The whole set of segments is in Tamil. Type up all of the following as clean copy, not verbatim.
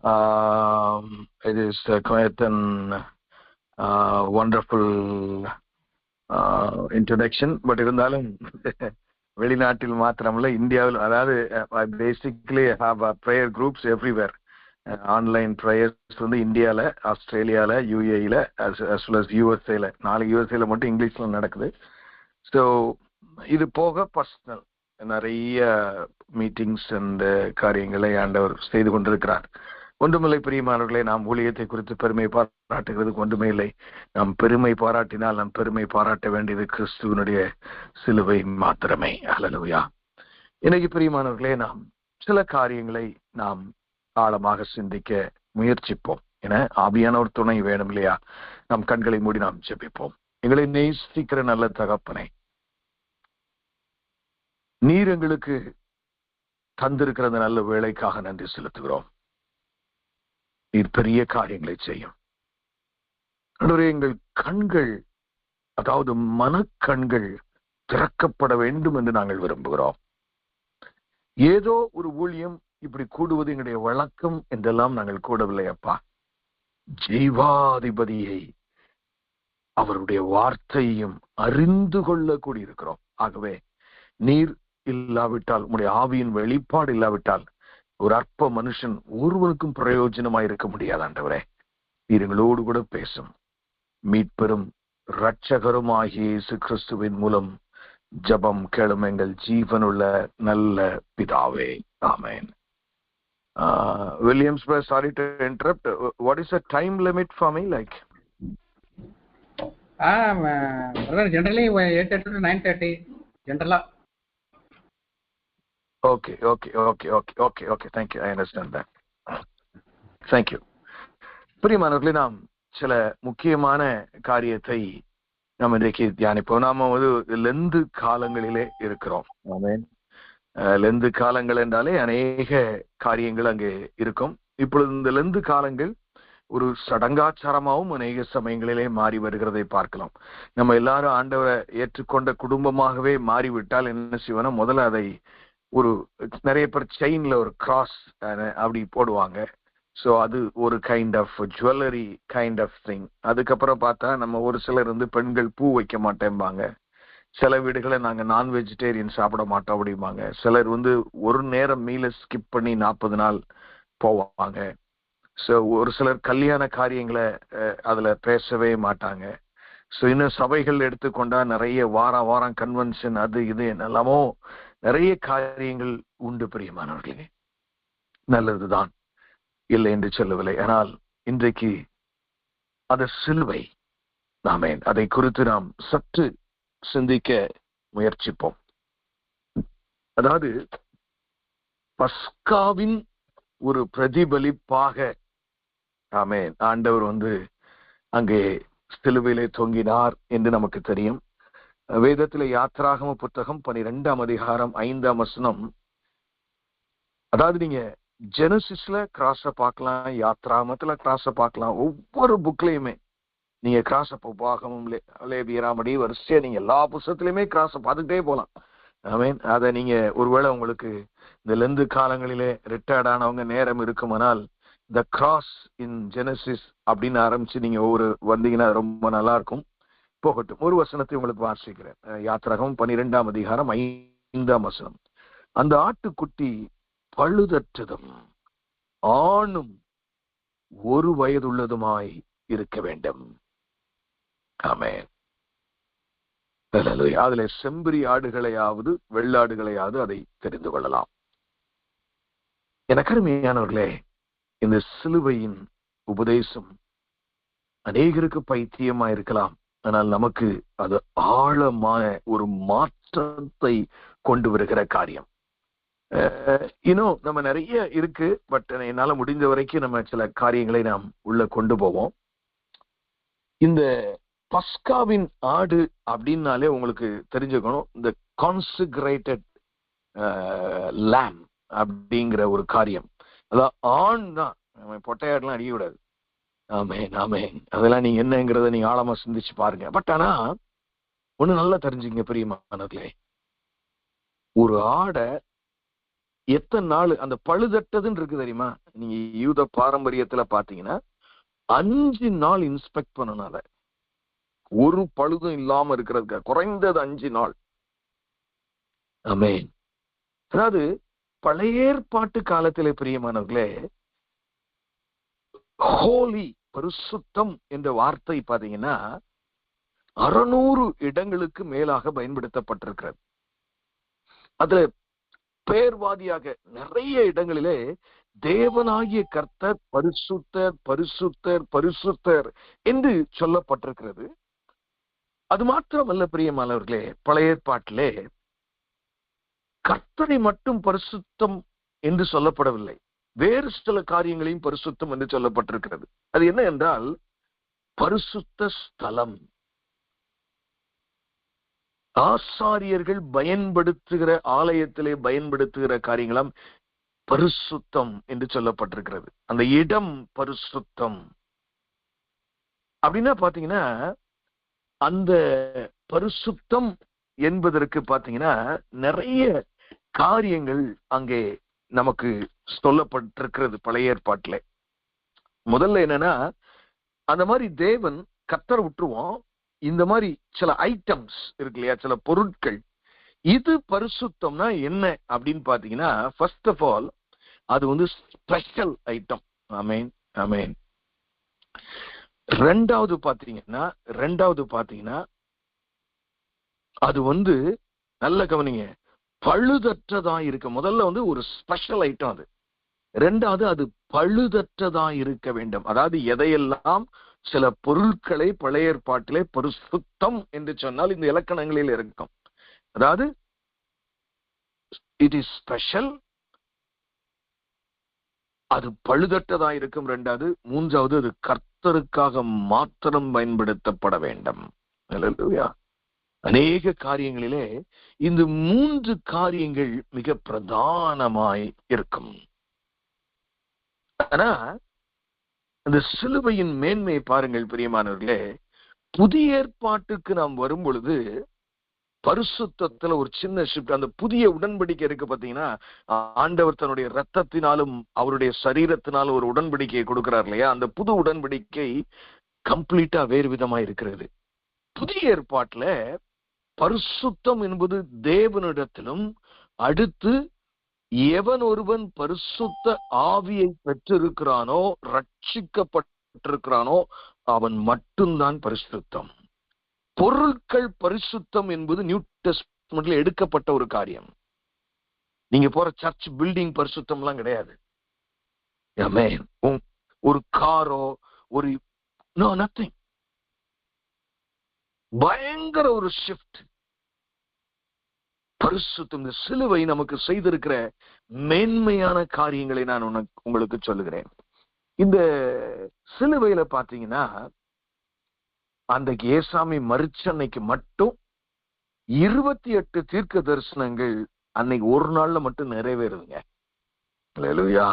It is quite an wonderful introduction. But இருந்தாலும் வெளிநாட்டில் மாத்திரமல்ல, இந்தியாவில், அதாவது basically have prayer groups everywhere. Online prayers வந்து இந்தியாவில், ஆஸ்திரேலியாவில், யூஏஇல, as well as யூஎஸ்ஏல. 4 யூஎஸ்ஏல மட்டும் இங்கிலீஷ்ல நடக்குது. ஸோ இது போக பர்சனல் நிறைய மீட்டிங்ஸ் அண்ட் காரியங்களை ஆண்டவர் செய்து கொண்டிருக்கிறார். ஒன்றுமில்லை பிரியமானவர்களே, நாம் ஊழியத்தை குறித்து பெருமை பாராட்டுகிறதுக்கு ஒன்றுமே இல்லை. நாம் பெருமை பாராட்டினால் நாம் பெருமை பாராட்ட வேண்டியது கிறிஸ்துவனுடைய சிலுவை மாத்திரமே. ஹல்லேலூயா. இன்னைக்கு பிரியமானவர்களே, நாம் சில காரியங்களை நாம் ஆழமாக சிந்திக்க முயற்சிப்போம். என ஆவியானவர் துணை வேணும் இல்லையா? நம் கண்களை மூடி நாம் ஜெபிப்போம். எங்களை நேசிக்கிற நல்ல தகப்பனே, நீர் எங்களுக்கு தந்திருக்கிற அந்த நல்ல வேலைக்காக நன்றி செலுத்துகிறோம். நீர் பெரிய காரியங்களை செய்யும். எங்கள் கண்கள், அதாவது மனக்கண்கள் திறக்கப்பட வேண்டும் என்று நாங்கள் விரும்புகிறோம். ஏதோ ஒரு ஊழியம் இப்படி கூடுவது எங்களுடைய வழக்கம் என்றெல்லாம் நாங்கள் கூடவில்லை அப்பா. ஜீவாதிபதியை, அவருடைய வார்த்தையும் அறிந்து கொள்ள கூடியிருக்கிறோம். ஆகவே நீர் இல்லாவிட்டால், உங்களுடைய ஆவியின் வெளிப்பாடு இல்லாவிட்டால் ஒரு அற்ப மனுஷன் ஒருவனுக்கும் பிரயோஜனமாய் இருக்க முடியாது. ஆண்டவரே, நீர் எங்களோடு கூட பேசும். மீட்பெரும் இரட்சகருமாகிய இயேசு கிறிஸ்துவின் மூலம் ஜெபம் கேளும் எங்கள் ஜீவனுள்ள நல்ல பிதாவே. ஆமென். Williams, sorry to interrupt. What is the time limit for me? Like, generally 8:30 to 9:30 generally. Okay. Thank you. I understand that. Thank you. பிரியமானவர்களே, நாம் சில முக்கியமான காரியத்தை நாம் இன்றைக்கு தியானிப்போம். நாம லெந்து காலங்களிலே இருக்கிறோம். ஆமென். லெந்து காலங்கள் என்றாலே அநேக காரியங்கள் அங்கே இருக்கும். இப்பொழுது இந்த லெந்து காலங்கள் ஒரு சடங்காச்சாரமாகவும் அநேக சமயங்களிலே மாறி வருகிறதை பார்க்கலாம். நம்ம எல்லாரும் ஆண்டவரை ஏற்றுக்கொண்ட குடும்பமாகவே மாறிவிட்டால் என்ன செய்வோம்னா, முதல்ல அதை ஒரு நிறைய பேர் செயின்ல ஒரு கிராஸ் அப்படி போடுவாங்க. ஸோ அது ஒரு kind of jewellery kind of thing. அதுக்கப்புறம் பார்த்தா நம்ம ஒரு சிலர் பெண்கள் பூ வைக்க மாட்டேம்பாங்க. சில வீடுகளை நாங்கள் நான் வெஜிடேரியன் சாப்பிட மாட்டோம் அப்படிம்பாங்க. சிலர் ஒரு நேரம் மீலை ஸ்கிப் பண்ணி 40 நாள் போவாங்க. ஸோ ஒரு சிலர் கல்யாண காரியங்களை அதில் பேசவே மாட்டாங்க. ஸோ இன்னும் சபைகள் எடுத்துக்கொண்டா நிறைய வாரம் கன்வென்ஷன், அது இது என்னெல்லாமோ நிறைய காரியங்கள் உண்டு. பிரியமானவர்களே, நல்லதுதான், இல்லை என்று சொல்லவில்லை. ஆனால் இன்றைக்கு அது சிலுவை. நாமே அதை குறித்து நாம் சற்று சிந்திக்க முயற்சிப்போம். அதாவது பஸ்காவின் ஒரு பிரதிபலிப்பாக ஆமென் ஆண்டவர் அங்கே சிலுவையிலே தொங்கினார் என்று நமக்கு தெரியும். வேதத்திலே யாத்ராகம புத்தகம் 12ஆம் அதிகாரம் 5ஆம் வசனம். அதாவது நீங்க ஜெனசிஸ்ல கிராஸ பார்க்கலாம், யாத்ராகமத்துல கிராஸ பார்க்கலாம். ஒவ்வொரு புக்லயுமே நீங்க கிராஸ உபாகமும் லேவியராமடி வரிசையா நீங்க எல்லா புத்தகத்திலுமே கிராஸ பார்த்துக்கிட்டே போகலாம். ஆமென். அதை நீங்க ஒருவேளை உங்களுக்கு இந்த லெந்து காலங்களிலே ரிட்டையர்ட் ஆனவங்க நேரம் இருக்குமானால் த கிராஸ் இன் ஜெனசிஸ் அப்படின்னு ஆரம்பிச்சு நீங்க வந்தீங்கன்னா ரொம்ப நல்லா இருக்கும். போகட்டும், ஒரு வசனத்தை உங்களுக்கு வாசிக்கிறேன். யாத்ராகமம் 12ஆம் அதிகாரம் 5ஆம் வசனம். அந்த ஆட்டுக்குட்டி பழுதற்றதும் ஆணும் 1 வயதுள்ளதுமாய் இருக்க வேண்டும். ஆமென். அதுல செம்பரி ஆடுகளையாவது வெள்ளாடுகளையாவது அதை தெரிந்து கொள்ளலாம். எனக்கு அருமையானவர்களே, இந்த சிலுவையின் உபதேசம் அநேகருக்கு பைத்தியமா இருக்கலாம். ஆனால் நமக்கு அது ஆழமான ஒரு மாற்றத்தை கொண்டு வருகிற காரியம். இன்னும் நம்ம நிறைய இருக்கு, பட் என்னால முடிந்த வரைக்கும் நம்ம சில காரியங்களை நாம் உள்ள கொண்டு போவோம். இந்த பஸ்காவின் ஆடு அப்படின்னாலே உங்களுக்கு தெரிஞ்சுக்கணும், இந்த கான்சிக்ரேட்டட் லேம் அப்படிங்கிற ஒரு காரியம். அதான் ஆண் தான், பொட்டையாடுலாம் அடிக்க கூடாது. ஆமேன் ஆமேன். அதெல்லாம் நீங்க என்னங்கிறத நீங்க ஆழமா சிந்திச்சு பாருங்க. பட் ஆனா ஒண்ணு நல்லா தெரிஞ்சுங்க பிரியமானவர்களே, ஒரு ஆடை எத்தனை நாள் அந்த பழுதட்டதுன்னு இருக்கு தெரியுமா? நீங்க யூத பாரம்பரியத்துல பாத்தீங்கன்னா 5 நாள் இன்ஸ்பெக்ட் பண்ணனால ஒரு பழுதும் இல்லாம இருக்கிறதுக்கு குறைந்தது 5 நாள். ஆமென். அதாவது பழைய ஏற்பாட்டு காலத்திலே பிரியமானவர்களே, ஹோலி பரிசுத்தம் என்ற வார்த்தை பாத்தீங்கன்னா 600 இடங்களுக்கு மேலாக பயன்படுத்தப்பட்டிருக்கிறது. அதுல பேர்வாதியாக நிறைய இடங்களிலே தேவனாகிய கர்த்தர் பரிசுத்தர் பரிசுத்தர் பரிசுத்தர் என்று சொல்லப்பட்டிருக்கிறது. அது மாத்திரமல்ல பிரியமானவர்களே, பழைய ஏற்பாட்டிலே கர்த்தரை மட்டும் பரிசுத்தம் என்று சொல்லப்படவில்லை, வேறு சில காரியங்களையும் பரிசுத்தம் என்று சொல்லப்பட்டிருக்கிறது. அது என்ன என்றால் பரிசுத்த ஸ்தலம். ஆசாரியர்கள் பயன்படுத்துகிற ஆலயத்திலே பயன்படுத்துகிற காரியங்களும் பரிசுத்தம் என்று சொல்லப்பட்டிருக்கிறது. அந்த இடம் பரிசுத்தம் அப்படின்னா பாத்தீங்கன்னா, அந்த பரிசுத்தம் என்பதற்கு பாத்தீங்கன்னா நிறைய காரியங்கள் அங்கே நமக்கு சொல்லப்பட்டிருக்கிறது பழைய ஏற்பாட்டில. முதல்ல என்னன்னா, அந்த மாதிரி தேவன் கர்த்தர் விட்டுருவோம், இந்த மாதிரி சில ஐட்டம்ஸ் இருக்கு இல்லையா, சில பொருட்கள், இது பரிசுத்தம்னா என்ன அப்படின்னு பாத்தீங்கன்னா, ஃபர்ஸ்ட் ஆஃப் ஆல் அது வந்து ஸ்பெஷல் ஐட்டம். ஆமென் ஆமென். ரெண்டாவது பாத்தீங்கன்னா அது வந்து நல்ல கவனிங்க, பழுதற்றதா இருக்க. முதல்ல வந்து ஒரு ஸ்பெஷல் ஐட்டம் அது. ரெண்டாவது அது பழுதற்றதா இருக்க வேண்டும். அதாவது எதையெல்லாம் சில பொருட்களை பழைய ஏற்பாட்டிலே பரிசுத்தம் என்று சொன்னால் இந்த இலக்கணங்களில் இருக்கும். அதாவது இட் இஸ் ஸ்பெஷல், அது பழுதற்றதா இருக்கும். ரெண்டாவது, மூன்றாவது அது கர்த்தருக்காக மாத்திரம் பயன்படுத்தப்பட வேண்டும். அல்லேலூயா. அநேக காரியங்களிலே இந்த 3 காரியங்கள் மிக பிரதானமாய் இருக்கும். ஆனா அந்த சிலுவையின் மேன்மையை பாருங்கள் பிரியமானவர்களே. புதிய ஏற்பாட்டுக்கு நாம் வரும் பொழுது பரிசுத்தத்துல ஒரு சின்ன ஷிஃப்ட். அந்த புதிய உடன்படிக்கை இருக்கு பாத்தீங்கன்னா, ஆண்டவர் தன்னுடைய ரத்தத்தினாலும் அவருடைய சரீரத்தினாலும் ஒரு உடன்படிக்கையை கொடுக்கிறார் இல்லையா? அந்த புது உடன்படிக்கை கம்ப்ளீட்டா வேறு விதமா இருக்கிறது. புதிய ஏற்பாட்டுல பரிசுத்தம் என்பது தேவனிடத்திலும், அடுத்து எவன் ஒருவன் பரிசுத்த ஆவியை பெற்றிருக்கிறானோ, ரட்சிக்கப்பட்டிருக்கிறானோ அவன் மட்டும்தான் பரிசுத்தம். பொருட்கள் பரிசுத்தம் என்பது நியூ டெஸ்ட்மென்ட்ல எடுக்கப்பட்ட ஒரு காரியம். நீங்க போற சர்ச் பில்டிங் பரிசுத்தம் எல்லாம் கிடையாது. ஒரு காரோ ஒரு நத்திங். பயங்கர ஒரு ஷிஃப்ட். பரிசுத்தம். இந்த சிலுவை நமக்கு செய்திருக்கிற மேன்மையான காரியங்களை நான் உங்களுக்கு சொல்லுகிறேன். இந்த சிலுவையில பாத்தீங்கன்னா, அன்றைக்கு ஏசாமி மரிச்சன்னைக்கு மட்டும் 28 தீர்க்க தரிசனங்கள் அன்னைக்கு ஒரு நாள்ல மட்டும் நிறைவேறுதுங்க. அல்லேலூயா.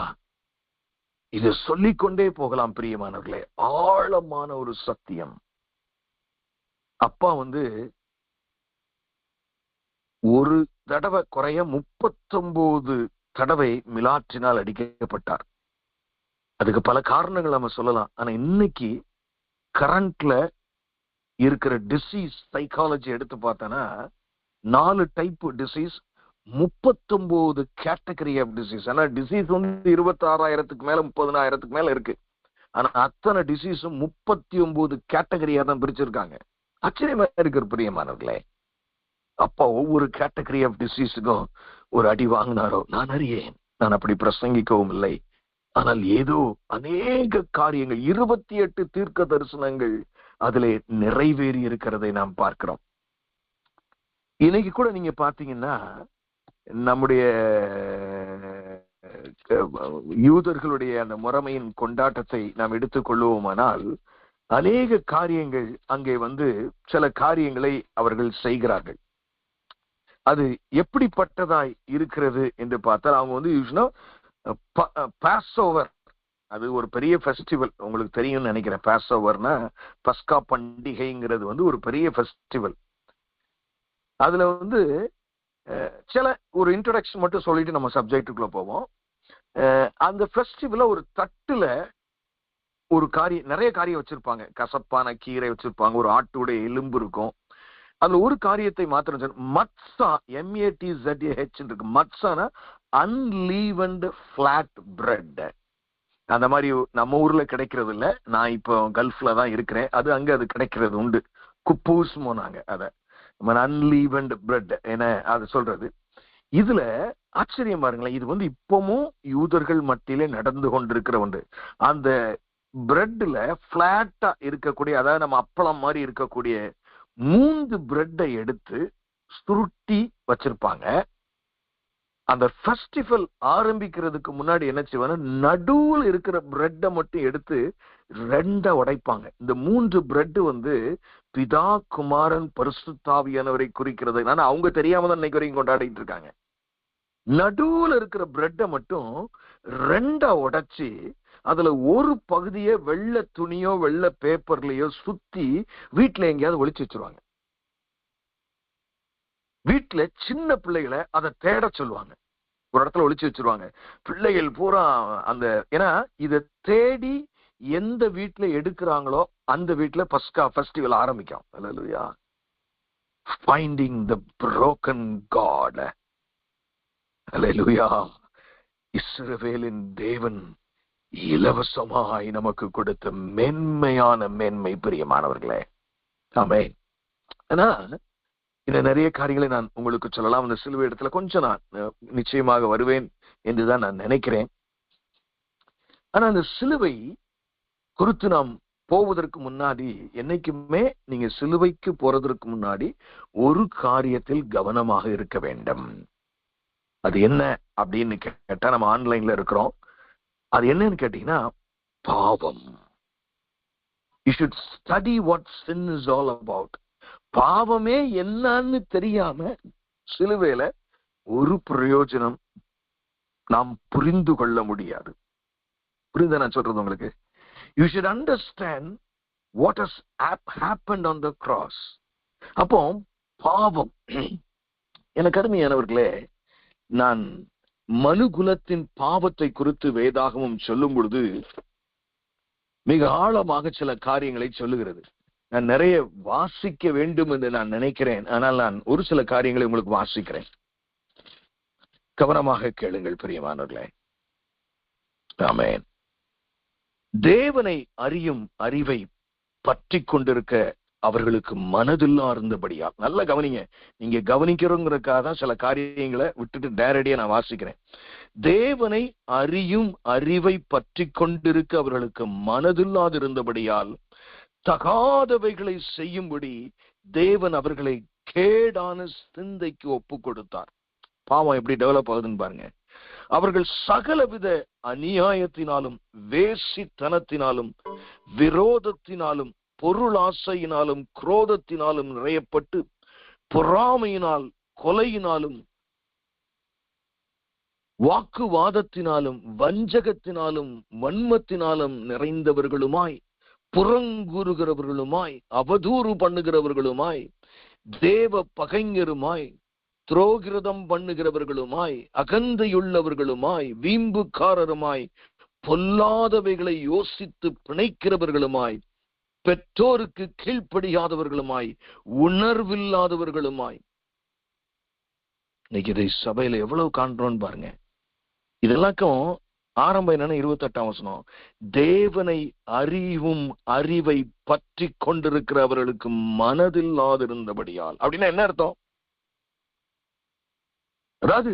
இது சொல்லிக்கொண்டே போகலாம் பிரியமானவர்களே. ஆழமான ஒரு சத்தியம். அப்பா வந்து ஒரு தடவை குறைய 39 தடவை மிலாற்றினால் அடிக்கப்பட்டார். அதுக்கு பல காரணங்கள் நம்ம சொல்லலாம். ஆனா இன்னைக்கு கரண்ட்ல இருக்கிற டிசீஸ் சைக்காலஜி எடுத்து பார்த்தோன்னா 4 type disease, 39 category of disease. ஆனா டிசீஸ் வந்து 26,000க்கு மேல 30,000க்கு மேல இருக்கு. ஆனா அத்தனை டிசீஸும் 39 கேட்டகரியா தான் பிரிச்சிருக்காங்க. ஆச்சரியமா இருக்கிற பிரியமானவர்களே. அப்பா ஒவ்வொரு கேட்டகரி ஆஃப் டிசீஸுக்கும் ஒரு அடி வாங்கினாரோ நான் அறியேன். நான் அப்படி பிரசங்கிக்கவும் இல்லை. ஆனால் ஏதோ அநேக காரியங்கள் 28 தீர்க்க தரிசனங்கள் அதிலே நிறைவேறி இருக்கிறதை நாம் பார்க்கிறோம். இன்னைக்கு கூட நீங்க பாத்தீங்கன்னா, நம்முடைய யூதர்களுடைய அந்த முறைமையின் கொண்டாட்டத்தை நாம் எடுத்துக்கொள்வோமானால் அநேக காரியங்கள் அங்கே வந்து சில காரியங்களை அவர்கள் செய்கிறார்கள். அது எப்படிப்பட்டதாய் இருக்கிறது என்று பார்த்தால், அவங்க வந்து யூஸ்வலா பாஸ் ஓவர், அது ஒரு பெரிய ஃபெஸ்டிவல். உங்களுக்கு தெரியும்னு நினைக்கிறேன். பாஸ் ஓவர்னா பஸ்கா பண்டிகைங்கிறது வந்து ஒரு பெரிய ஃபெஸ்டிவல். அதுல வந்து சில ஒரு இன்ட்ரோடக்ஷன் மட்டும் சொல்லிட்டு நம்ம சப்ஜெக்டுக்குள்ள போவோம். அந்த ஃபெஸ்டிவல்ல ஒரு தட்டுல ஒரு நிறைய காரியம் வச்சிருப்பாங்க. கசப்பான கீரை வச்சிருப்பாங்க, ஒரு ஆட்டுடைய எலும்பு இருக்கும். அதுல ஒரு காரியத்தை மாத்திரம் மட்சா, MATZAH இருக்கு. மட்சானா அன்லீவன்டு ஃபிளாட் பிரெட். அந்த மாதிரி நம்ம ஊர்ல கிடைக்கிறது இல்ல. நான் இப்போ கல்ஃப்ல தான் இருக்கிறேன். அங்க அது கிடைக்கிறது உண்டு. குப்பூஸ் போனாங்க அத அன்லீவன்டு பிரெட் என அது சொல்றது. இதுல ஆச்சரியம் பாருங்களேன், இது இப்பவும் யூதர்கள் மத்தியிலே நடந்து கொண்டிருக்கிற ஒன்று. அந்த பிரெட்ல பிளாட்டா இருக்கக்கூடிய, அதாவது நம்ம அப்பளம் மாதிரி இருக்கக்கூடிய 3 பிரெட்டை எடுத்து சுருட்டி வச்சிருப்பாங்க. அந்த ஃபெஸ்டிவல் ஆரம்பிக்கிறதுக்கு முன்னாடி என்ன செய்வாங்க, நடுவுல இருக்கிற பிரெட்டை மட்டும் எடுத்து 2 உடைப்பாங்க. இந்த 3 பிரெட் பிதா, குமாரன், பரிசுத்தாவியானவரை குறிக்கிறது. ஆனா அவங்க தெரியாம தான் இன்னைக்கு வரைக்கும் கொண்டாடிட்டு இருக்காங்க. நடுவுல இருக்கிற பிரெட்டை மட்டும் 2 உடைச்சு அதுல ஒரு பகுதியை வெள்ளை துணியோ வெள்ளை பேப்பர்லயோ சுத்தி வீட்டுல எங்கேயாவது ஒளிச்சு வச்சிருவாங்க. வீட்டுல சின்ன பிள்ளைகளை அதை தேட சொல்லுவாங்க. ஒரு இடத்துல ஒளிச்சு வச்சிருவாங்க. பிள்ளைகள் பூரா ஏன்னா இதை தேடி எந்த வீட்டுல எடுக்கிறாங்களோ அந்த வீட்டுல பஸ்கா ஃபெஸ்டிவல் ஆரம்பிக்கும். Hallelujah. Finding the broken God. Hallelujah. இஸ்ரவேலின் தேவன் இலவசமாய் நமக்கு கொடுத்த மென்மையான மேன்மை, பிரியமானவர்களே. ஆமென். ஆனா இந்த நிறைய காரியங்களை நான் உங்களுக்கு சொல்லலாம். அந்த சிலுவை இடத்துல கொஞ்சம் நான் நிச்சயமாக வருவேன் என்றுதான் நான் நினைக்கிறேன். ஆனா அந்த சிலுவை குறித்து நாம் போவதற்கு முன்னாடி, என்னைக்குமே நீங்க சிலுவைக்கு போறதற்கு முன்னாடி ஒரு காரியத்தில் கவனமாக இருக்க வேண்டும். அது என்ன அப்படின்னு கேட்டா, நம்ம ஆன்லைன்ல இருக்கிறோம். அது என்னன்னு கேட்டீங்கன்னா, பாவம். You should study what sin is all about. பாவமே என்னன்னு தெரியாம சிலுவையில ஒரு பிரயோஜனம் நாம் புரிந்து கொள்ள முடியாது. புரியுதா நான் சொல்றது உங்களுக்கு? You should understand what has happened on the cross. அப்போ பாவம், எனக்கு அருமையானவர்களே, நான் மனுகுலத்தின் பாவத்தை குறித்து வேதாகமம் சொல்லும் பொழுது மிக ஆழமாக சில காரியங்களை சொல்லுகிறது. நான் நிறைய வாசிக்க வேண்டும் என்று நான் நினைக்கிறேன். ஆனால் நான் ஒரு சில காரியங்களை உங்களுக்கு வாசிக்கிறேன். கவனமாக கேளுங்கள் பிரியமானவர்களே. ஆமென். தேவனை அறியும் அறிவை பற்றி கொண்டிருக்க அவர்களுக்கு மனதில்லா இருந்தபடியா. நல்லா கவனிங்க. நீங்க கவனிக்கிறோங்கிறதுக்காக தான் சில காரியங்களை விட்டுட்டு டைரக்டா நான் வாசிக்கிறேன். தேவனை அறியும் அறிவை பற்றி கொண்டிருக்க அவர்களுக்கு மனதில்லாது இருந்தபடியால் தகாதவைகளை செய்யும்படி தேவன் அவர்களை கேடான சிந்தைக்கு ஒப்பு கொடுத்தார். பாவம் எப்படி டெவலப் ஆகுதுன்னு பாருங்க. அவர்கள் சகலவித அநியாயத்தினாலும் வேசித்தனத்தினாலும் விரோதத்தினாலும் பொருளாசையினாலும் குரோதத்தினாலும் நிறையப்பட்டு பொறாமையினால் கொலையினாலும் வாக்குவாதத்தினாலும் வஞ்சகத்தினாலும் வன்மத்தினாலும் நிறைந்தவர்களுமாய், புறங்கூறுகிறவர்களுமாய், அவதூறு பண்ணுகிறவர்களுமாய், தேவ பகைஞருமாய், துரோகிரதம் பண்ணுகிறவர்களுமாய், அகந்தையுள்ளவர்களுமாய், வீம்புக்காரருமாய், பொல்லாதவைகளை யோசித்து பிணைக்கிறவர்களுமாய், பெற்றோருக்கு கீழ்ப்படியாதவர்களுமாய், உணர்வில்லாதவர்களுமாய். இன்னைக்கு இதை சபையில எவ்வளவு காண்றோம்னு பாருங்க. இதெல்லாக்கும் ஆரம்பம் என்னன்னா 28ஆம் வசனம், தேவனை அறிவும் அறிவை பற்றி கொண்டிருக்கிற அவர்களுக்கு மனதில்லாதிருந்தபடியால். அப்படின்னா என்ன அர்த்தம்? அதாவது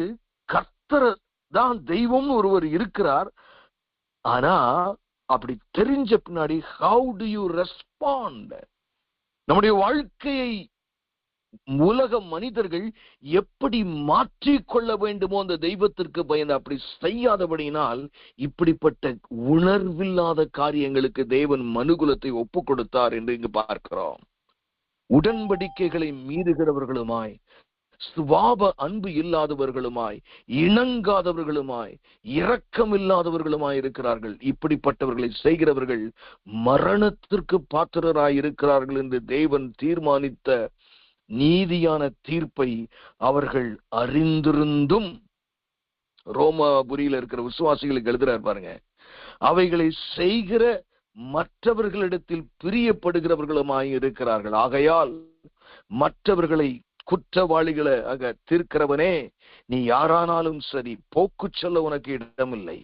கர்த்தர் தான் தெய்வம்னு ஒருவர் இருக்கிறார். ஆனா அப்படி தெரிஞ்ச பின்னாடி how do you respond? நம்முடைய வாழ்க்கையை உலக மனிதர்கள் எப்படி மாற்றிக்கொள்ள வேண்டுமோ அந்த தெய்வத்திற்கு பயந்து அப்படி செய்யாதபடியினால் இப்படிப்பட்ட உணர்வில்லாத காரியங்களுக்கு தேவன் மனுகுலத்தை ஒப்பு கொடுத்தார் என்று இங்கு பார்க்கிறோம். உடன்படிக்கைகளை மீறுகிறவர்களுமாய், சுபாவ அன்பு இல்லாதவர்களுமாய், இணங்காதவர்களுமாய், இரக்கமில்லாதவர்களுமாய் இருக்கிறார்கள். இப்படிப்பட்டவர்களை செய்கிறவர்கள் மரணத்திற்கு பாத்திரராய் இருக்கிறார்கள் என்று தேவன் தீர்மானித்த நீதியான தீர்ப்பை அவர்கள் அறிந்திருந்தும், ரோமாபுரியில இருக்கிற விசுவாசிகளுக்கு எழுதுறார் பாருங்க, அவைகளை செய்கிற மற்றவர்களிடத்தில் பிரியப்படுகிறவர்களுமாய் இருக்கிறார்கள். ஆகையால் மற்றவர்களை குற்றவாளிகளை தீர்க்கிறவனே, நீ யாரானாலும் சரி, போக்கு சொல்ல உனக்கு இடமில்லை.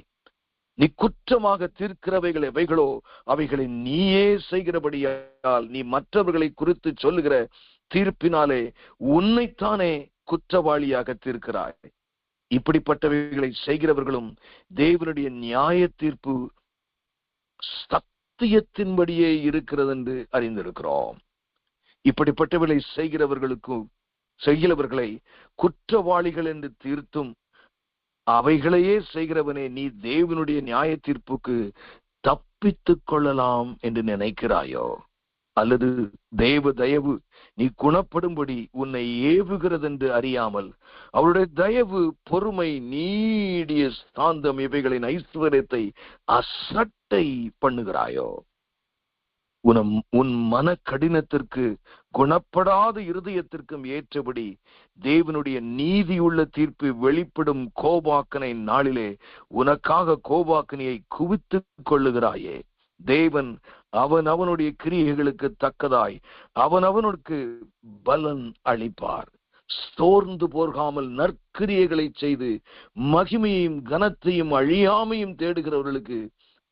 நீ குற்றமாக தீர்க்கிறவைகள் எவைகளோ அவைகளை நீயே செய்கிறபடியால் நீ மற்றவர்களை குறித்து சொல்லுகிற தீர்ப்பினாலே உன்னைத்தானே குற்றவாளியாக தீர்க்கிறாய். இப்படிப்பட்டவைகளை செய்கிறவர்களும் தேவனுடைய நியாய தீர்ப்பு சத்தியத்தின்படியே இருக்கிறது என்று அறிந்திருக்கிறோம். இப்படிப்பட்டவர்களை செய்கிறவர்களை குற்றவாளிகள் என்று தீர்த்தும் அவைகளையே செய்கிறவனே, நீ தேவனுடைய நியாய தீர்ப்புக்கு தப்பித்துக் கொள்ளலாம் என்று நினைக்கிறாயோ? அல்லது தேவ தயவு நீ குணப்படும்படி உன்னை ஏவுகிறது என்று அறியாமல் அவருடைய தயவு, பொறுமை, நீடிய சாந்தம் இவைகளின் ஐஸ்வர்யத்தை அசட்டை பண்ணுகிறாயோ? உன் மன கடினத்திற்கு, குணப்படாத இருதயத்திற்கும் ஏற்றபடி தேவனுடைய நீதியுள்ள தீர்ப்பு வெளிப்படும் கோபாக்கனை நாளிலே உனக்காக கோபாக்கனியை குவித்துக் கொள்ளுகிறாயே. தேவன் அவனுடைய கிரியைகளுக்கு தக்கதாய் அவனுக்கு பலன் அளிப்பார். சோர்ந்து போகாமல் நற்கிரியைகளை செய்து மகிமையும் கனத்தையும் அழியாமையும் தேடுகிறவர்களுக்கு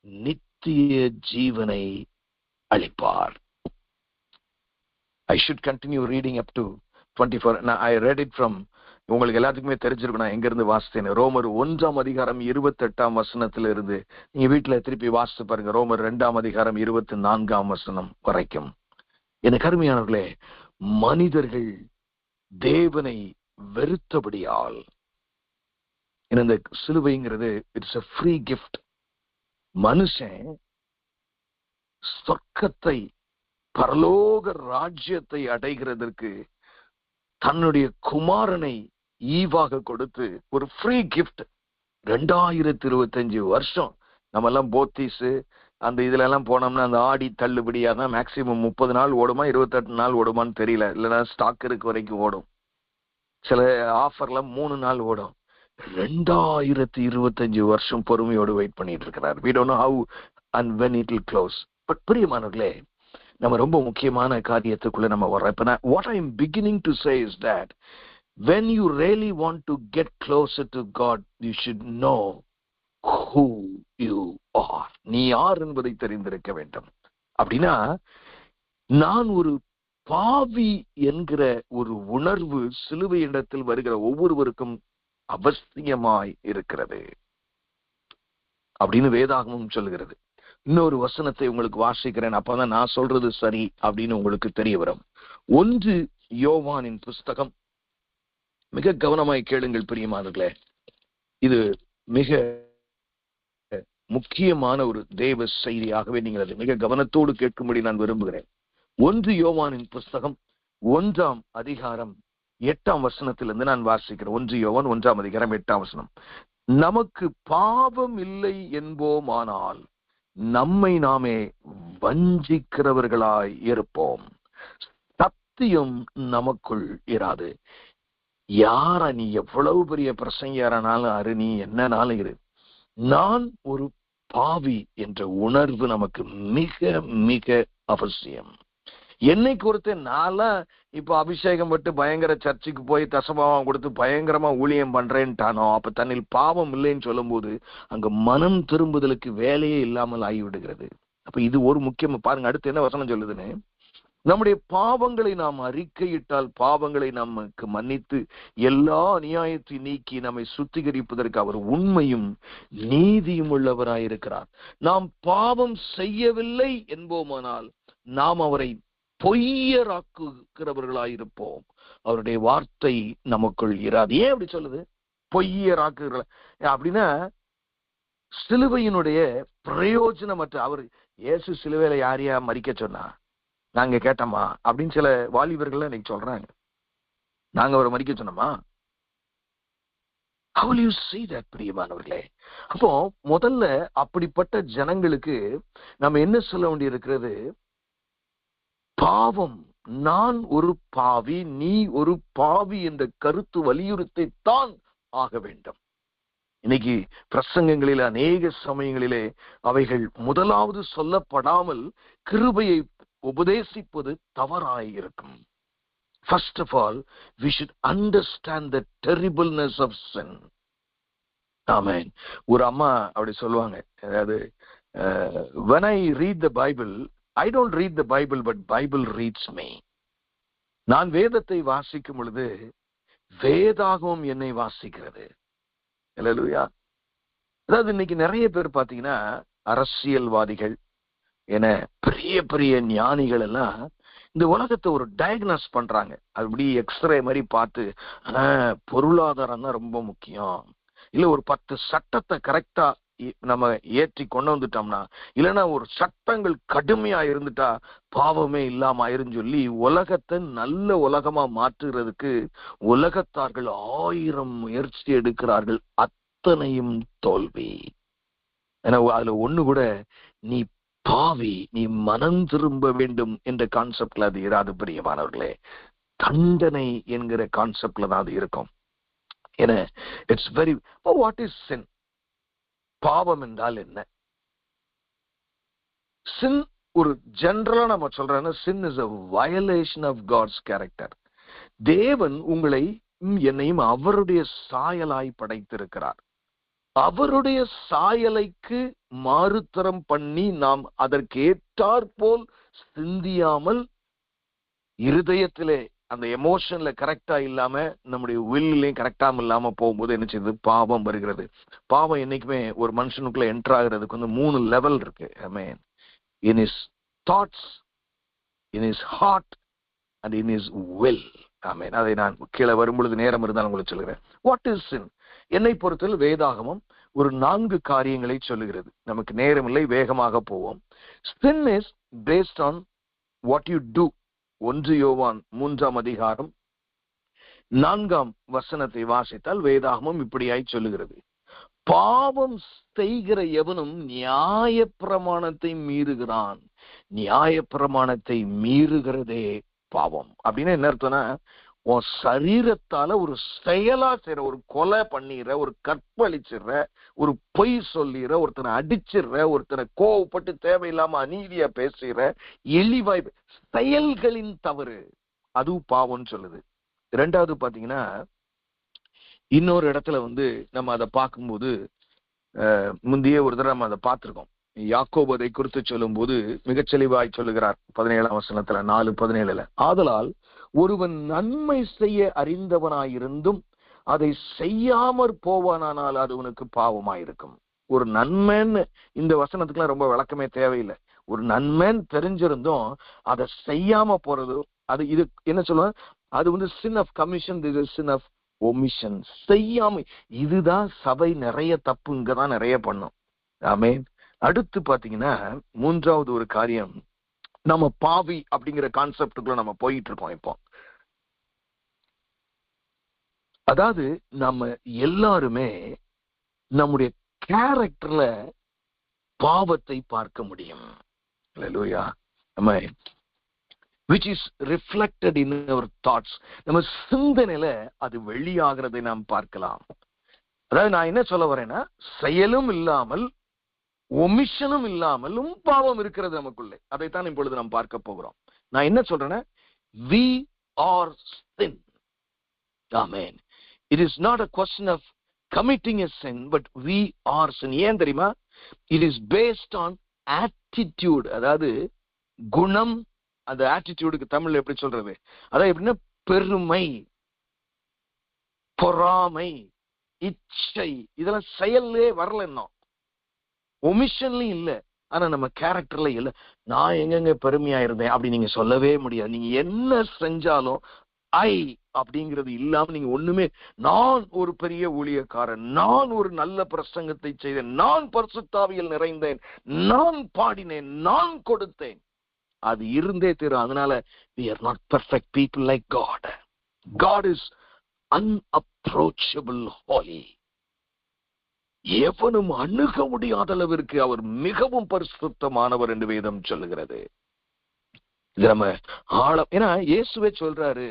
நித்திய ஜீவனை அளிப்பார். I should continue reading up to 24. I read it from, உங்களுக்கு எல்லாத்துக்குமே தெரிஞ்சிருக்கும் நான் எங்க இருந்து வாசித்தேன். ரோமர் 1ஆம் அதிகாரம் 28ஆம் வசனத்துல இருந்து நீங்க வீட்டுல திருப்பி வாசித்து பாருங்க. ரோமர் 2ஆம் அதிகாரம் 24ஆம் வசனம் வரைக்கும். எனக்கு அருமையானவர்களே, மனிதர்கள் தேவனை வெறுத்தபடியால், இந்த சிலுவைங்கிறது இட்ஸ் a free gift. மனுஷன் சொர்க்கத்தை, பரலோக ராஜ்யத்தை அடைகிறதற்கு தன்னுடைய குமாரனை ஈவாக கொடுத்து ஒரு ஃப்ரீ கிஃப்ட். 2025 வருஷம் நம்ம எல்லாம் போத்தீஸ் அந்த இதுல எல்லாம் போனோம்னா அந்த ஆடி தள்ளுபடியா தான் மேக்சிமம் 30 நாள் ஓடுமா, 28 நாள் ஓடுமான்னு தெரியல. இல்லைன்னா ஸ்டாக் இருக்கு வரைக்கும் ஓடும். சில ஆஃபர்ல 3 நாள் ஓடும். 2025 வருஷம் பொறுமையோடு வெயிட் பண்ணிட்டு இருக்கிறார். we don't know how and when it will close. But பிரியமானவர்களே, நம்ம ரொம்ப முக்கியமான காரியத்துக்குள்ள நம்ம வர்றோம். இப்ப நான் what I am beginning to say is that when you really want to get closer to God, you should know who you are. நீ யார் என்பதை தெரிந்திருக்க வேண்டும். அப்படின்னா, நான் ஒரு பாவி என்கிற ஒரு உணர்வு சிலுவை இடத்தில் வருகிற ஒவ்வொருவருக்கும் அவசியமாய் இருக்கிறது அப்படின்னு வேதாகமும் சொல்லுகிறது. இன்னொரு வசனத்தை உங்களுக்கு வாசிக்கிறேன், அப்பதான் நான் சொல்றது சரி அப்படின்னு உங்களுக்கு தெரிய வரும். 1 யோவானின் புஸ்தகம், மிக கவனமாய் கேளுங்கள் பிரியமானவர்களே, இது மிக முக்கியமான ஒரு தேவ செய்தியாகவே நீங்கள் அதை மிக கவனத்தோடு கேட்கும்படி நான் விரும்புகிறேன். 1 யோவானின் புஸ்தகம் 1ஆம் அதிகாரம் 8ஆம் வசனத்திலிருந்து நான் வாசிக்கிறேன். 1 யோவான் 1ஆம் அதிகாரம் 8ஆம் வசனம். நமக்கு பாவம் இல்லை என்போமானால் நம்மை நாமே வஞ்சிக்கிறவர்களாய் இருப்போம், சத்தியம் நமக்குள் இராது. யார நீ எவ்வளவு பெரிய பிரசங்கியாரானாலும் அரு, நீ என்னனாலும் இரு, நான் ஒரு பாவி என்ற உணர்வு நமக்கு மிக மிக அவசியம். என்னை குறித்து நான்லாம் இப்ப அபிஷேகம் பட்டு பயங்கர சர்ச்சுக்கு போய் தசபாவம் கொடுத்து பயங்கரமா ஊழியம் பண்றேன்ட்டானோ, அப்ப தன்னில் பாவம் இல்லைன்னு சொல்லும் போது அங்க மனம் திரும்புதலுக்கு வேலையே இல்லாமல் ஆகிவிடுகிறது. அப்ப இது ஒரு முக்கியம். பாருங்க அடுத்து என்ன வசனம் சொல்லுதுன்னு, நம்முடைய பாவங்களை நாம் அறிக்கையிட்டால் பாவங்களை நமக்கு மன்னித்து எல்லா அநியாயத்தை நீக்கி நம்மை சுத்திகரிப்பதற்கு அவர் உண்மையும் நீதியும் உள்ளவராயிருக்கிறார். நாம் பாவம் செய்யவில்லை என்போமானால் நாம் அவரை பொய்யராக்குகிறவர்களாயிருப்போம், அவருடைய வார்த்தை நமக்குள் இராது. ஏன் அப்படி சொல்லுது பொய்யராக்குகிற அப்படின்னா? சிலுவையினுடைய பிரயோஜனமற்ற, அவர் இயேசு சிலுவையில யாரையா மறிக்க சொன்னா நாங்க கேட்டோமா அப்படின்னு சில வாலிபர்கள் இன்னைக்கு சொல்றாங்க. நாங்க அவரை மறிக்க சொன்னோமா? How will you see that, பிரியமானவர்களே? அப்போ முதல்ல அப்படிப்பட்ட ஜனங்களுக்கு நம்ம என்ன சொல்ல வேண்டி இருக்கிறது? பாவம் நான் ஒரு பாவி, நீ ஒரு பாவி என்ற கருத்து வலியுறுத்தித்தான் ஆக வேண்டும். இன்னைக்கு பிரசங்கங்களிலே அநேக சமயங்களிலே அவைகள் முதலாவது சொல்லப்படாமல் கிருபையை உபதேசிப்பது தவறாயிருக்கும். First of all, we should understand the terribleness of sin. Amen. ஒரு அம்மா அப்படி சொல்லுவாங்க, அதாவது when I read the Bible, I don't read the Bible, but Bible reads me. நான் வேதத்தை வாசிக்கும் பொழுது வேதாகமம் என்னை வாசிக்கிறது. அல்லேலூயா. அதாவது இன்னைக்கு நிறைய பேர் பாத்தீங்கன்னா அரசியல்வாதிகள் என பெரிய பெரிய ஞானிகள் எல்லாம் இந்த உலகத்தை ஒரு டயக்னோஸ் பண்றாங்க. அப்படி எக்ஸ்ரே மாதிரி பார்த்து பொருளாதாரம் தான் ரொம்ப முக்கியம், இல்ல ஒரு 10 சட்டத்தை கரெக்டா நம்ம ஏற்றி கொண்டு வந்துட்டோம்னா, இல்லைன்னா ஒரு சட்டங்கள் கடுமையா இருந்துட்டா பாவமே இல்லாம ஆயிருன்னு சொல்லி உலகத்தை நல்ல உலகமா மாற்றுறதுக்கு உலகத்தார்கள் 1000 முயற்சி எடுக்கிறார்கள். அத்தனையும் தோல்வி. ஏன்னா அதுல ஒண்ணு கூட நீ பாவி, நீ மனம் திரும்ப வேண்டும் என்ற கான்செப்ட்ல அது இராது பிரியமானவர்களே. தண்டனை என்கிற கான்செப்ட்ல தான் அது இருக்கும். ஏன்னா it's very what is sin? பாவம் என்றால் என்ன? சின் ஒரு ஜெனரலா நம்ம சொல்றோம்னா, sin is a violation of God's character. தேவன் உங்களை என்னையும் அவருடைய சாயலாய் படைத்திருக்கிறார். அவருடைய சாயலைக்கு மாறுத்தரம் பண்ணி நாம் அதற்கு ஏற்றாற்போல் சிந்தியாமல் இருதயத்திலே அந்த எமோஷன்ல கரெக்டா இல்லாம நம்முடைய வில்லையும் கரெக்டா இல்லாம போகும்போது என்ன செய்யுது? பாவம் வருகிறது. பாவம் என்னைக்குமே ஒரு மனுஷனுக்குள்ள என்டர் ஆகுறதுக்கு வந்து 3 லெவல் இருக்கு. I mean, in his thoughts, in his heart and in his will. I mean, அதை நான் கீழே வரும்பொழுது நேரம் இருந்தாலும் உங்களுக்கு சொல்லுகிறேன். What is sin? என்னை பொறுத்தவரை வேதாகமம் ஒரு 4 காரியங்களை சொல்லுகிறது. நமக்கு நேரம் இல்லை, வேகமாக போவோம். Sin is based on what you do. 1 யோவான் 3ஆம் அதிகாரம் 4ஆம் வசனத்தை வாசித்தால் வேதாகமம் இப்படியாய் சொல்லுகிறது, பாவம் செய்கிற எவனும் நியாயப்பிரமாணத்தை மீறுகிறான். நியாயப்பிரமாணத்தை மீறுகிறதே பாவம். அப்படின்னு என்ன அர்த்தம்னா, உன் சரீரத்தால ஒரு செயலா செய்யற, ஒரு கொலை பண்ணிடுற, ஒரு கற்பழிச்சிடுற, ஒரு பொய் சொல்லிடுற, ஒருத்தனை அடிச்சிடுற, ஒருத்தனை கோவப்பட்டு தேவையில்லாம அநீதியா பேசுகிற, இழிவாய் செயல்களின் தவறு, அது பாவம்னு சொல்லுது. 2வது பாத்தீங்கன்னா, இன்னொரு இடத்துல வந்து நம்ம அதை பார்க்கும்போது முந்தைய ஒரு தடவை நம்ம அதை பார்த்திருக்கோம். யாக்கோபு அதை குறித்து சொல்லும் போது மிகச்செளிவாய் சொல்லுகிறார் 17ஆம் வசனத்துல 4:17. ஆதலால் ஒருவன் நன்மை செய்ய அறிந்தவனாயிருந்தும் அதை செய்யாமற் போவானால் அது உனக்கு பாவமாயிருக்கும். ஒரு நன்மைன்னு இந்த வசனத்துக்குலாம் ரொம்ப விளக்கமே தேவையில்லை. ஒரு நன்மைன்னு தெரிஞ்சிருந்தும் அதை செய்யாம போறது, அது இது என்ன சொல்லுவாங்க, அது வந்து sin of commission, this is sin of omission. செய்யாம, இதுதான் சபை நிறைய தப்பு இங்கதான் நிறைய பண்ணும். ஆமென். அடுத்து பாத்தீங்கன்னா 3வது ஒரு காரியம், நம்ம பாவி அப்படிங்கிற கான்செப்டுக்குள்ள நம்ம போயிட்டு இருக்கோம் இப்போ. அதாவது நம்ம எல்லாருமே நம்முடைய கேரக்டர்ல பாவத்தை பார்க்க முடியும். அல்லேலூயா. ஆமென். which is reflected in our thoughts. நம்ம சிந்தனையில அது வெளியாகிறதை நாம் பார்க்கலாம். அதாவது நான் என்ன சொல்ல வரேன்னா, செயலும் இல்லாமல் ஒமிஷனும் இல்லாமலும் பாவம் இருக்கிறது நமக்குள்ளே. அதைத்தான் இப்பொழுது நாம் பார்க்க போகிறோம். நான் என்ன சொல்றேன்னா, we are sin. Amen. It is not a question of committing a sin, but we are sin. ஏன் தெரியுமா? It is based on attitude. அதாவது குணம். அந்த ஆட்டிடியூடுக்கு தமிழ்ல எப்படி சொல்றது? அதாவது எப்படின்னா, பெருமை, பொறாமை, இச்சை, இதெல்லாம் செயல்லே வரல, இன்னும் ஒமிஷன்லயும் இல்ல. ஆனா நம்ம கேரக்டர்ல இல்ல. நான் எங்கெங்க பெருமையா இருந்தேன் அப்படி நீங்க சொல்லவே முடியாது. நீங்க என்ன செஞ்சாலும் ஐ அப்படிங்கிறது இல்லாம நீங்க ஒண்ணுமே, நான் ஒரு பெரிய ஊழியக்காரன், நான் ஒரு நல்ல பிரசங்கத்தை செய்தேன், நான் பரிசுத்தாவியில் நிறைந்தேன், நான் பாடினேன், நான் கொடுத்தேன், அது இருந்தே தீரும். அதனால we are not perfect people like God. God is unapproachable holy. எவனும் அணுக முடியாத அளவிற்கு அவர் மிகவும் பரிசுத்தமானவர் என்று வேதம் சொல்லுகிறது. இது நம்ம ஆழம். ஏன்னா இயேசுவே சொல்றாரு,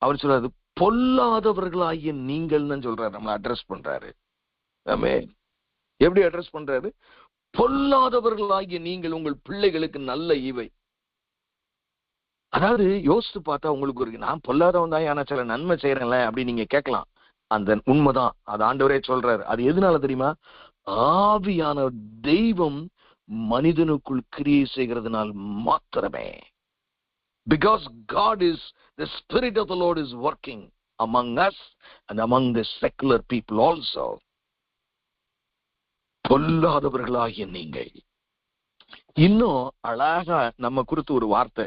அவர் சொல்றாரு பொல்லாதவர்களாகிய நீங்கள் தான் சொல்றாரு, நம்மளை அட்ரஸ் பண்றாரு. ஆமென். எப்படி அட்ரஸ் பண்றாரு? பொல்லாதவர்களாகிய நீங்கள் உங்கள் பிள்ளைகளுக்கு நல்ல ஈவை. அதாவது யோசித்து பார்த்தா உங்களுக்கு ஒரு, நான் பொல்லாதவன் தான் ஆனா சில நன்மை செய்யறேன்ல அப்படின்னு நீங்க கேட்கலாம். அந்த உண்மைதான், அது ஆண்டவரே சொல்றாரு. அது எதனால தெரியுமா? ஆவியான தெய்வம் மனிதனுக்குள் கிரியை செய்கிறதுனால் மாத்திரமே. Because God is, the Spirit of the Lord is working among us and among the secular people also. பொல்லாதவர்களாகிய நீங்கள். இன்னும் அழகா நம்ம குறித்து ஒரு வார்த்தை,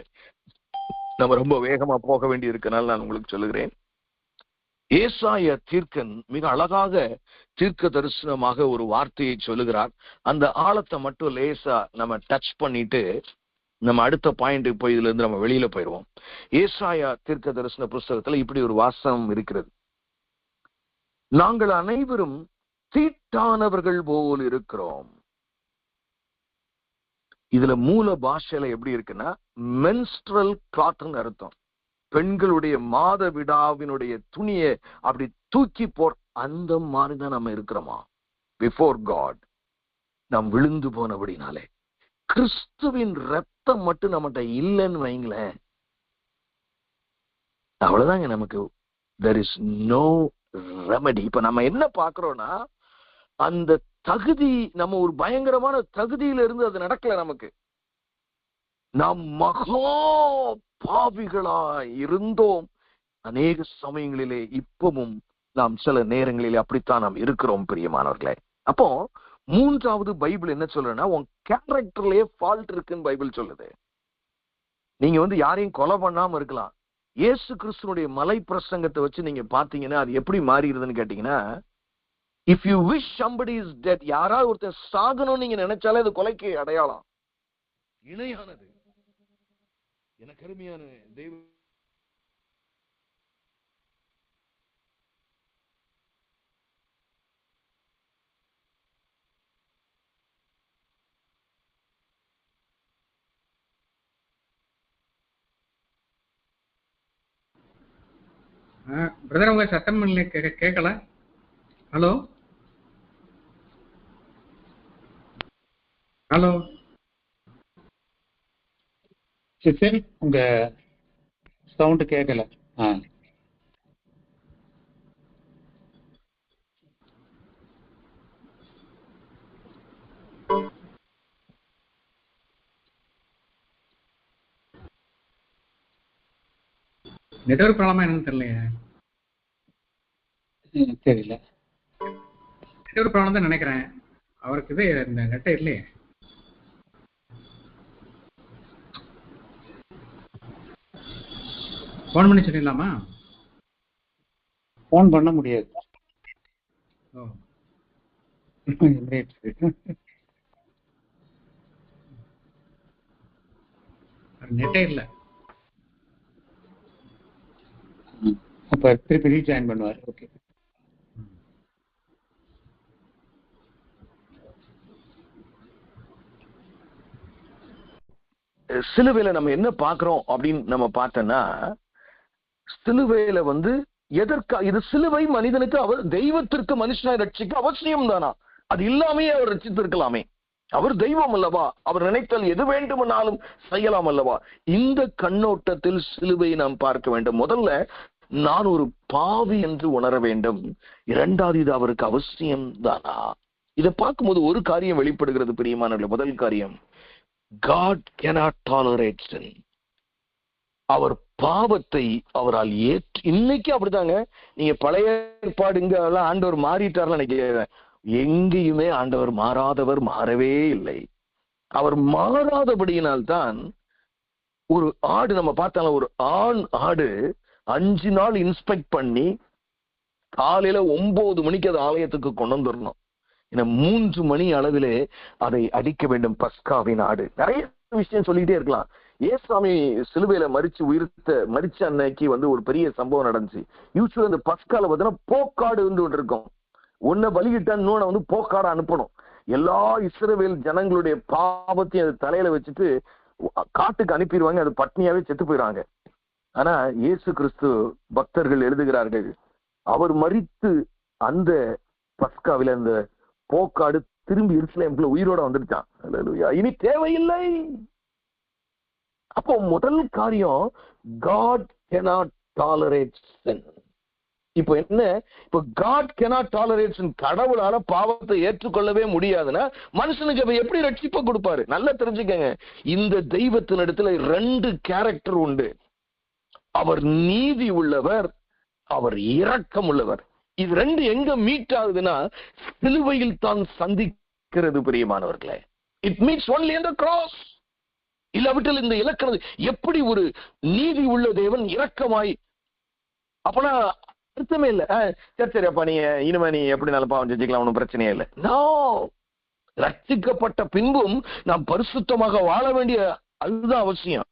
நம்ம ரொம்ப வேகமா போக வேண்டி இருக்கனால நான் உங்களுக்கு சொல்லுகிறேன். ஏசாயா தீர்க்கன் மிக அழகாக தீர்க்க தரிசனமாக ஒரு வார்த்தையை சொல்லுகிறார். அந்த ஆழத்தை மட்டும் லேசா நம்ம டச் பண்ணிட்டு நம்ம அடுத்த பாயிண்ட்டுக்கு போய் இதுல இருந்து நம்ம வெளியில போயிடுவோம். ஏசாயா தீர்க்க தரிசன புஸ்தகத்துல இப்படி ஒரு வாசகம் இருக்கிறது. நாங்கள் அனைவரும் தீட்டானவர்கள் போல் இருக்கிறோம். இதுல மூல பாஷையில எப்படி இருக்குன்னா மென்ஸ்ட்ரல் கிளாத்னு அர்த்தம். பெண்களுடைய மாதவிடாவினுடைய துணியை அப்படி தூக்கி போர், அந்த மாதிரிதான் நம்ம இருக்கிறோமா பிஃபோர் காட். நாம் விழுந்து போனபடினாலே கிறிஸ்துவின் ரத்தம் மட்டும் நம்மகிட்ட இல்லைன்னு வைங்களேன், அவ்வளவுதாங்க. நமக்கு there is no remedy. இப்ப நம்ம என்ன பாக்குறோம்னா, அந்த தகுதி, நம்ம ஒரு பயங்கரமான தகுதியில இருந்து அது நடக்கல நமக்கு. நாம் மகா பாவிகளாய் இருந்தோம் அநேக சமயங்களிலே. இப்பவும் நாம் சில நேரங்களிலே அப்படித்தான் நாம் இருக்கிறோம் பிரியமானவர்களே. அப்போ மூன்றாவது பைபிள் என்ன சொல்றேன்னா, உன் கேரக்டர்லயே ஃபால்ட் இருக்குன்னு பைபிள் சொல்லுது. நீங்க யாரையும் கொலை பண்ணாம இருக்கலாம். இயேசு கிறிஸ்துனுடைய மலை பிரசங்கத்தை வச்சு நீங்க பாத்தீங்கன்னா அது எப்படி மாறிடுதுன்னு கேட்டீங்கன்னா, if you wish somebody is dead, யாராவது ஒருத்தர் சாகணும்னு நீங்க நினைச்சாலே அது கொலைக்கு அடையாளம். இணையானது. எனக்கு அருமையான தெய்வ பிரதர், உங்க சத்தம் கேட்கல. ஹலோ ஹலோ சிஸ்டர், உங்க சவுண்ட் கேட்கல. நெட்வொர்க் ப்ராப்ளமா என்னன்னு தெரியலையே. தெரியல, நெட்வொர்க் ப்ராப்ளம் தான் நினைக்கிறேன். அவருக்கு இது இந்த நெட்டே இல்லையே. ஃபோன் பண்ணி சொல்லிடலாமா? ஃபோன் பண்ண முடியாது. ஓ, நெட்டே இல்லை. அப்ப திருப்பி ரீஜாயின் பண்ணுவார். ஓகே. சிலுவையில நம்ம என்ன பாக்குறோம் அப்படின்னு நம்ம பார்த்தோம்னா, சிலுவையில எதற்கா இது சிலுவை மனிதனுக்கு, அவர் தெய்வத்திற்கு மனுஷனை ரட்சிக்க அவசியம் தானா? அது இல்லாமே அவர் ரட்சித்திருக்கலாமே. அவர் தெய்வம் அல்லவா? அவர் நினைத்தால் எது வேண்டுமானாலும் செய்யலாம் அல்லவா? இந்த கண்ணோட்டத்தில் சிலுவையை நாம் பார்க்க வேண்டும். முதல்ல நான் ஒரு பாவி என்று உணர வேண்டும். இரண்டாவது, இது அவருக்கு அவசியம் தானா? இதை பார்க்கும்போது ஒரு காரியம் வெளிப்படுகிறது பிரியமானவர்களே. முதல் காரியம், God cannot tolerate sin. அவர் பாவத்தை அவரால் இன்னைக்கு அப்படித்தாங்க. நீங்க பழைய ஏற்பாடுங்க ஆண்டவர் மாறிட்டார்ல நினைக்கிறேன். எங்கேயுமே ஆண்டவர் மாறாதவர், மாறவே இல்லை. அவர் மாறாதபடியினால்தான் ஒரு ஆடு நம்ம பார்த்தாலும், ஒரு ஆண் ஆடு 5 நாள் இன்ஸ்பெக்ட் பண்ணி காலையில 9 மணிக்கு அது ஆலயத்துக்கு கொண்டு வந்துடணும். 3 மணி அளவிலே அதை அடிக்க வேண்டும். பஸ்காவின் ஆடு. நிறைய விஷயம் சொல்லிட்டே இருக்கலாம். ஏசாமி சிலுவையில மரிச்ச அன்னைக்கு ஒரு பெரிய சம்பவம் நடந்துச்சு. யூஸ்வலா இந்த பஸ்கால பார்த்தீங்கன்னா போக்காடு ஒன்று இருக்கும். ஒன்ன பலியிட்டா இன்னொன்னு போக்காட அனுப்பணும். எல்லா இஸ்ரவேல் ஜனங்களுடைய பாவத்தையும் அது தலையில வச்சுட்டு காட்டுக்கு அனுப்பிடுவாங்க, அது பட்னியாவே செத்து போயிடுவாங்க. ஆனா இயேசு கிறிஸ்து பக்தர்கள் எழுதுகிறார்கள், அவர் மரித்து அந்த பஸ்காவில அந்த போக்காடு திரும்பி எருசலேமுக்குள்ள உயிரோட வந்துடுச்சான். அல்லேலூயா. இனி தேவையில்லை. அப்போ முதல் காரியம், God cannot tolerate sin. இப்போ என்ன, இப்போ God cannot tolerate sin, கடவுளால பாவத்தை ஏற்றுக்கொள்ளவே முடியாதுன்னா மனுஷனுக்கு அப்ப எப்படி ரட்சிப்பை கொடுப்பாரு? நல்லா தெரிஞ்சுக்கங்க, இந்த தெய்வத்தினிடத்துல 2 கேரக்டர் உண்டு. அவர் நீதி உள்ளவர், அவர் இரக்கம் உள்ளவர். இது 2 எங்க மீட் ஆகுதுன்னா சிலுவையில் தான் சந்திக்கிறது பிரியமானவர்களே. It meets only in the cross. இல்லாவிட்டால் இந்த இலக்கணம் எப்படி ஒரு நீதி உள்ள தேவன் இரக்கமாய், அப்பனா அர்த்தமே இல்ல. சரி அப்பா நீ இனிமே நீ எப்படி நல்ல பாவம் செஞ்சுக்கலாம், ஒன்றும் பிரச்சனையே இல்லை. நோ, ரட்சிக்கப்பட்ட பின்பும் நாம் பரிசுத்தமாக வாழ வேண்டிய அதுதான் அவசியம்.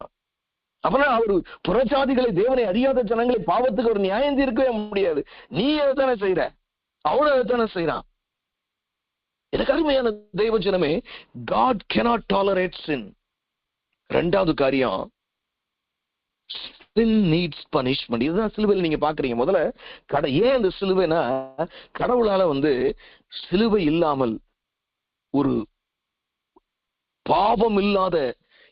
அப்பனா அவரு புறஜாதிகளை, தேவனை அறியாத ஜனங்களை பாவத்துக்கு ஒரு நியாயம் தீர்க்கவே முடியாது. நீ அதைத்தானே செய்யற, அவனும் அதைத்தானே செய்யறான். எனக்கு அருமையான தெய்வ ஜனமே, God cannot tolerate sin. 2வது காரியம், sin needs punishment. இதுதான் சிலுவையில் நீங்க பாக்குறீங்க. முதல்ல ஏன் இந்த சிலுவைனா, கடவுளால சிலுவை இல்லாமல் ஒரு பாவம் இல்லாத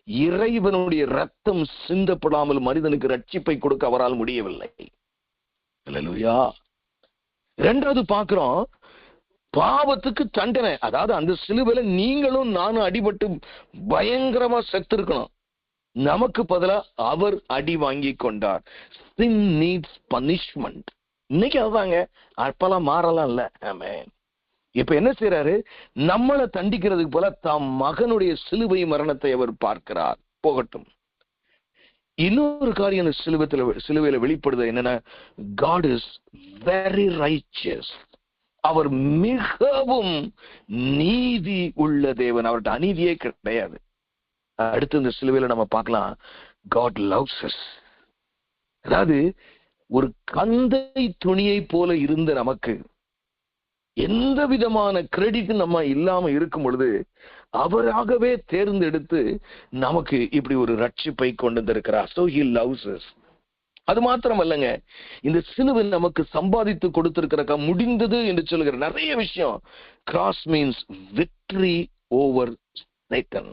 இறைவனுடைய ரத்தம் சிந்தப்படாமல் மனிதனுக்கு ரட்சிப்பை கொடுக்க அவரால் முடியவில்லை. அல்லேலூயா. 2வது பார்க்கிறோம், பாவத்துக்கு தண்டனை. அதாவது அந்த சிலுவையில நீங்களும் நானும் அடிபட்டு பயங்கரமா செத்து இருக்கணும், நமக்கு பதிலா அவர் அடி வாங்கி கொண்டார். Sin needs punishment. இன்னைக்கு அதுதாங்க, அப்பெல்லாம் மாறலாம் இல்ல. ஆமென். இப்ப என்ன செய்யறாரு, நம்மளை தண்டிக்கிறதுக்கு போல தாம் மகனுடைய சிலுவை மரணத்தை அவர் பார்க்கிறார். போகட்டும். இன்னொரு காரியம் சிலுவையில வெளிப்படுது என்னன்னா, God is very righteous. அவர் மிகவும் நீதி உள்ள தேவன், அவர்கிட்ட அநீதியே கிடையாது. அடுத்து இந்த சிலுவையில நம்ம பார்க்கலாம், God loves us. அதாவது ஒரு கந்தை துணியை போல இருந்த நமக்கு எந்த விதமான கிரெடிட் நம்ம இல்லாம இருக்கும் பொழுது அவராகவே தேர்ந்தெடுத்து நமக்கு இப்படி ஒரு ரட்சிப்பை கொண்டு வந்திருக்கிறார். So he loves us. அது மாத்திரம் அல்லங்க, இந்த சிலுவை நமக்கு சம்பாதித்து கொடுத்திருக்கிற முடிந்தது என்று சொல்லுகிற நிறைய விஷயம். Cross means victory over Satan.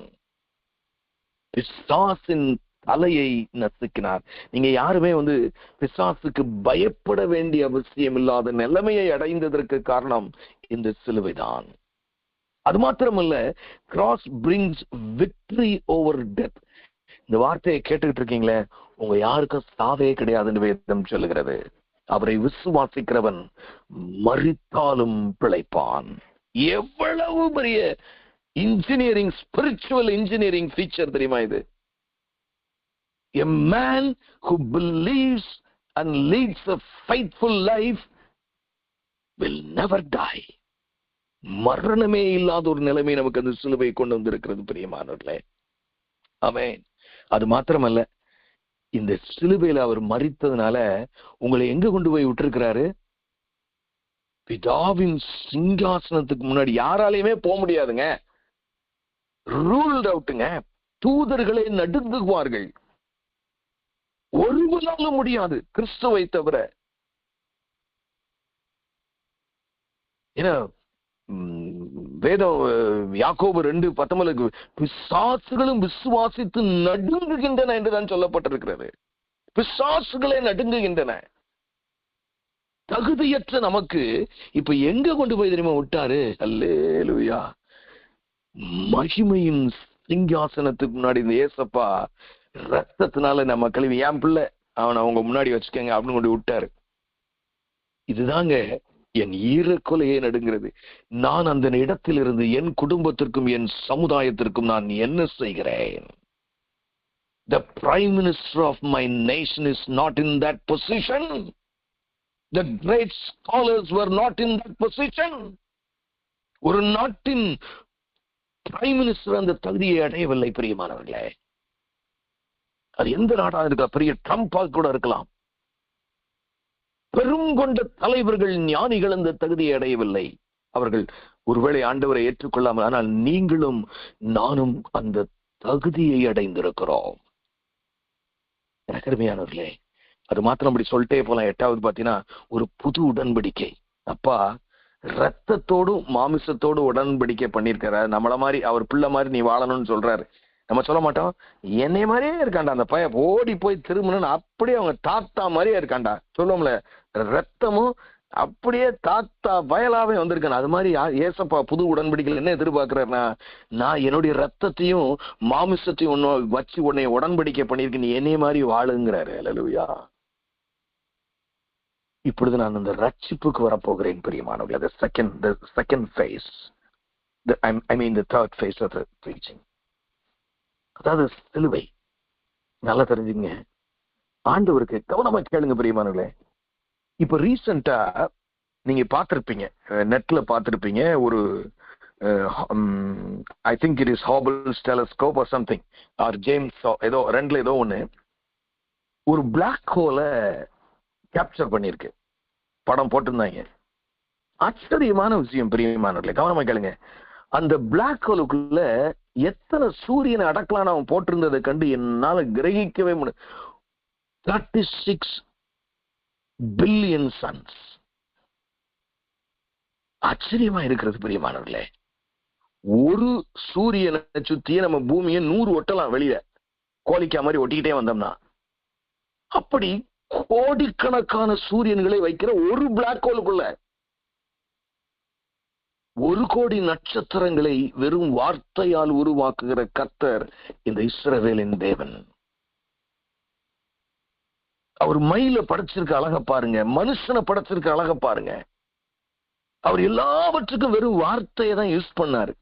பிசாசின் தலையை நசுக்கினார். நீங்க யாருமே பிசாசுக்கு பயப்பட வேண்டிய அவசியம் இல்லாத நிலைமையை அடைந்ததற்கு காரணம் இந்த சிலுவைதான். அது மாத்திரமல்ல, cross brings victory over death. இந்த வார்த்தையை கேட்டுக்கிட்டு இருக்கீங்களே, உங்க யாருக்கும் சாவே கிடையாதுன்னு வேதம் சொல்லுகிறது. அவரை விசுவாசிக்கிறவன் மரித்தாலும் பிழைப்பான். எவ்வளவு பெரிய இன்ஜினியரிங், ஸ்பிரிச்சுவல் இன்ஜினியரிங் ஃபீச்சர் தெரியுமா இது? A man who believes and leads a faithful life will never die. மரணமே இல்லாத ஒரு நிலைமை நமக்கு அந்த சிலுவை கொண்டு வந்திருக்கிறது பிரியமானவர்களே. ஆமென். அது மாத்திரமல்ல, இந்த சிலுவையில அவர் மரித்ததுனால உங்களை எங்க கொண்டு போய் விட்டுருக்கிறாரு? பிதாவின் சிங்காசனத்துக்கு முன்னாடி யாராலையுமே போக முடியாதுங்க. ரூல்ட் அவுட்டுங்க. தூதர்களை நடுங்குவார்கள். ஒருவராலும் முடியாது கிறிஸ்துவை தவிர. ஏன்னா வேதம் யாக்கோபு 2:19 பிசாசுகளும் விசுவாசித்து நடுங்குகின்றன என்றுதான் சொல்லப்பட்டிருக்கிறது. பிசாசுகளே நடுங்குகின்றன. தகுதியற்ற நமக்கு இப்ப எங்க கொண்டு போய் தெரியுமா விட்டாரு? அல்லேலூயா. மகிமையின் சிங்காசனத்துக்கு முன்னாடி இந்த ஏசப்பா ரத்தத்தினால நம்ம கழுவி, என் பிள்ளை அவனை அவங்க முன்னாடி வச்சுக்கங்க அப்படின்னு கொண்டு விட்டாரு. இதுதாங்க என் ஈரக்கொலையே நடுங்கிறது. நான் அந்த இடத்தில் இருந்து என் குடும்பத்திற்கும் என் சமுதாயத்திற்கும் நான் என்ன செய்கிறேன்? The Prime Minister of my nation is not in that position. The great scholars were not in that position. ஒரு நாட்டின் பிரைம் மினிஸ்டர் அந்த தகுதியை அடையவில்லை பிரியமானவர்களே. அது எந்த நாடாக இருக்க, பெரிய ட்ரம்பாக கூட இருக்கலாம். பெரும் கொண்ட தலைவர்கள், ஞானிகள் அந்த தகுதியை அடையவில்லை. அவர்கள் ஒருவேளை ஆண்டவரை ஏற்றுக்கொள்ளாமல், ஆனால் நீங்களும் நானும் அந்த தகுதியை அடைந்திருக்கிறோம். எனக்கு அருமையானவர்களே, அது மாத்திரம் அப்படி சொல்லிட்டே போலாம். 8வது பாத்தீங்கன்னா ஒரு புது உடன்படிக்கை. அப்பா ரத்தத்தோடும் மாமிசத்தோடு உடன்படிக்கை பண்ணிருக்காரு. நம்மள மாதிரி அவர் பிள்ளை மாதிரி நீ வாழணும்னு சொல்றாரு. நம்ம சொல்ல மாட்டோம், என்னை மாதிரியே இருக்காண்டா அந்த பையன், ஓடி போய் திரும்பணும்னு அப்படியே அவங்க தாத்தா மாதிரியே இருக்காண்டா சொல்லுவோம்ல. ரத்தமும் அப்படியே தாத்தா பயலாவே வந்திருக்கேன். அது மாதிரி ஏசப்பா புது உடன்படிக்கையில் என்ன எதிர்பார்க்கிறாருன்னா, நான் என்னுடைய ரத்தத்தையும் மாமிசத்தையும் ஒன்னு வச்சு உன்னை உடன்படிக்கை பண்ணியிருக்கேன், நீ என்னைய மாதிரி வாழுங்கிறாரு. அல்லேலூயா. இப்பொழுது நான் அந்த ரட்சிப்புக்கு வரப்போகிறேன் பிரியமானவர்களே. the second phase, I mean the third phase of the preaching. அதாவது சிலுவை. நல்லா தெரிஞ்சுங்க, ஆண்டவருக்கு கவனமா கேளுங்க பிரியமானவர்களே. இப்ப ரீசெண்டா நீங்க பார்த்திருப்பீங்க, நெட்ல பார்த்திருப்பீங்க, ஒரு I think it is Hubble's telescope or something or James ஏதோ ரெண்டுல ஏதோ ஒண்ணு ஒரு பிளாக் ஹோல கேப்சர் பண்ணிருக்கு, படம் போட்டிருந்தாங்க. ஆச்சரியமான விஷயம் பிரியமானவர்களே, கவனமா கேளுங்க. அந்த பிளாக் ஹோலுக்குள்ள எத்தனை சூரியனை அடக்கலான்னு அவன் போட்டிருந்ததை கண்டு என்னால கிரகிக்கவே முடியும். 36 பில்லியன் சன்ஸ். ஆச்சரியமா இருக்கிறது பிரியமானவர்களே. ஒரு சூரியனை சுத்தியே நம்ம பூமியை 100 ஒட்டலாம், வெளியில கோழிக்கா மாதிரி ஒட்டிக்கிட்டே வந்தோம்னா. அப்படி கோடிக்கணக்கான சூரியன்களை வைக்கிற ஒரு பிளாக் ஹோலுக்குள்ள 1 கோடி நட்சத்திரங்களை வெறும் வார்த்தையால் உருவாக்குகிற கர்த்தர் இந்த இஸ்ரவேலின் தேவன். அவர் மயில படைச்சிருக்க அழக பாருங்க, மனுஷனை படைச்சிருக்க அழக பாருங்க. அவர் எல்லாவற்றுக்கும் வெறும் வார்த்தையை தான் யூஸ் பண்ணாரு.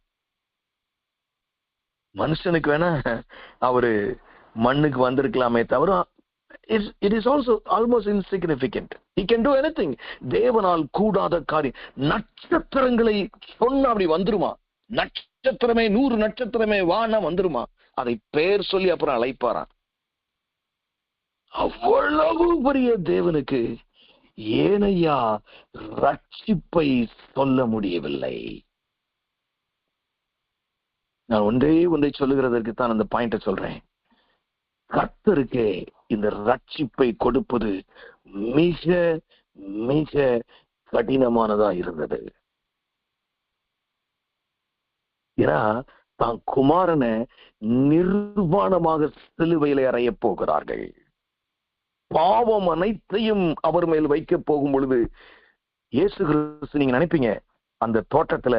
மனுஷனுக்கு வேணா அவரு மண்ணுக்கு வந்திருக்கலாமே தவிர it is also almost insignificant. He can do anything. தேவனால் கூடாத காரியம். நட்சத்திரங்களை சொன்ன அப்படி வந்துருமா? நட்சத்திரமே 100 நட்சத்திரமே வானா வந்துருமா? அதை பேர் சொல்லி அப்புறம் அழைப்பாராம். அவ்வளவு பெரிய தேவனுக்கு ஏனையா ரட்சிப்பை சொல்ல முடியவில்லை? நான் ஒன்றை சொல்லுகிறதற்கு தான் அந்த பாயிண்ட சொல்றேன். கர்த்தருக்கு இந்த ரட்சிப்பை கொடுப்பது மிக மிக கடினமானதா இருந்தது. ஏன்னா தான் குமாரனை நிர்வாணமாக சிலுவையிலே அறைய போகிறார்கள். பாவம் அனைத்தையும் அவர் மேல் வைக்க போகும் பொழுது இயேசு கிறிஸ்து, நீங்க நினைப்பீங்க அந்த தோட்டத்துல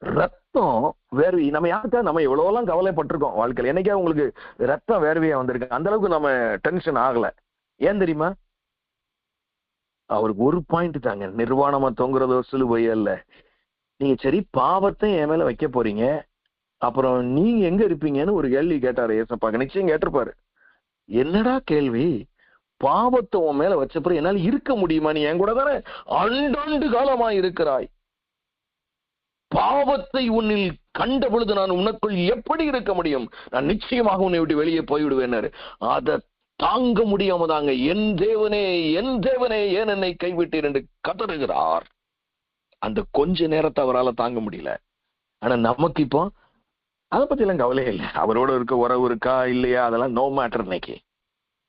ரத்தம் வேர்வை, நம்ம யாருக்கா நம்ம எவ்வளவுலாம் கவலைப்பட்டிருக்கோம் வாழ்க்கையில், என்னைக்கா உங்களுக்கு ரத்தம் வேர்வையா வந்திருக்கு? அந்த அளவுக்கு நம்ம டென்ஷன் ஆகல. ஏன் தெரியுமா? அவருக்கு ஒரு பாயிண்ட் தாங்க, நிர்வாணமா தொங்குறதோ சிலுவை அல்ல. நீங்க சரி பாவத்தை என் மேல வைக்க போறீங்க, அப்புறம் நீங்க எங்க இருப்பீங்கன்னு ஒரு கேள்வி கேட்டாரு ஏசப்பாக்க. நிச்சயம் கேட்டிருப்பாரு. என்னடா கேள்வி? பாவத்தை உன் மேல வச்சப்பறம் என்னால இருக்க முடியுமா? நீ என் கூட தானே ஆண்டாண்டு காலமா இருக்கிறாய். பாவத்தை உன்னில் கண்ட பொழுது நான் உனக்குள் எப்படி இருக்க முடியும்? நான் நிச்சயமாக உன்னை விட்டு வெளியே போய்விடுவேன். அதை தாங்க முடியாம தாங்க என் தேவனே ஏன் என்னை கைவிட்டீர் என்று கதறுகிறார். அந்த கொஞ்ச நேரத்தை அவரால் தாங்க முடியல. ஆனா நமக்கு இப்போ அதை பத்தி எல்லாம் கவலையே இல்லை. அவரோட இருக்க உறவு இருக்கா இல்லையா அதெல்லாம் நோ மேட்டர். இன்னைக்கு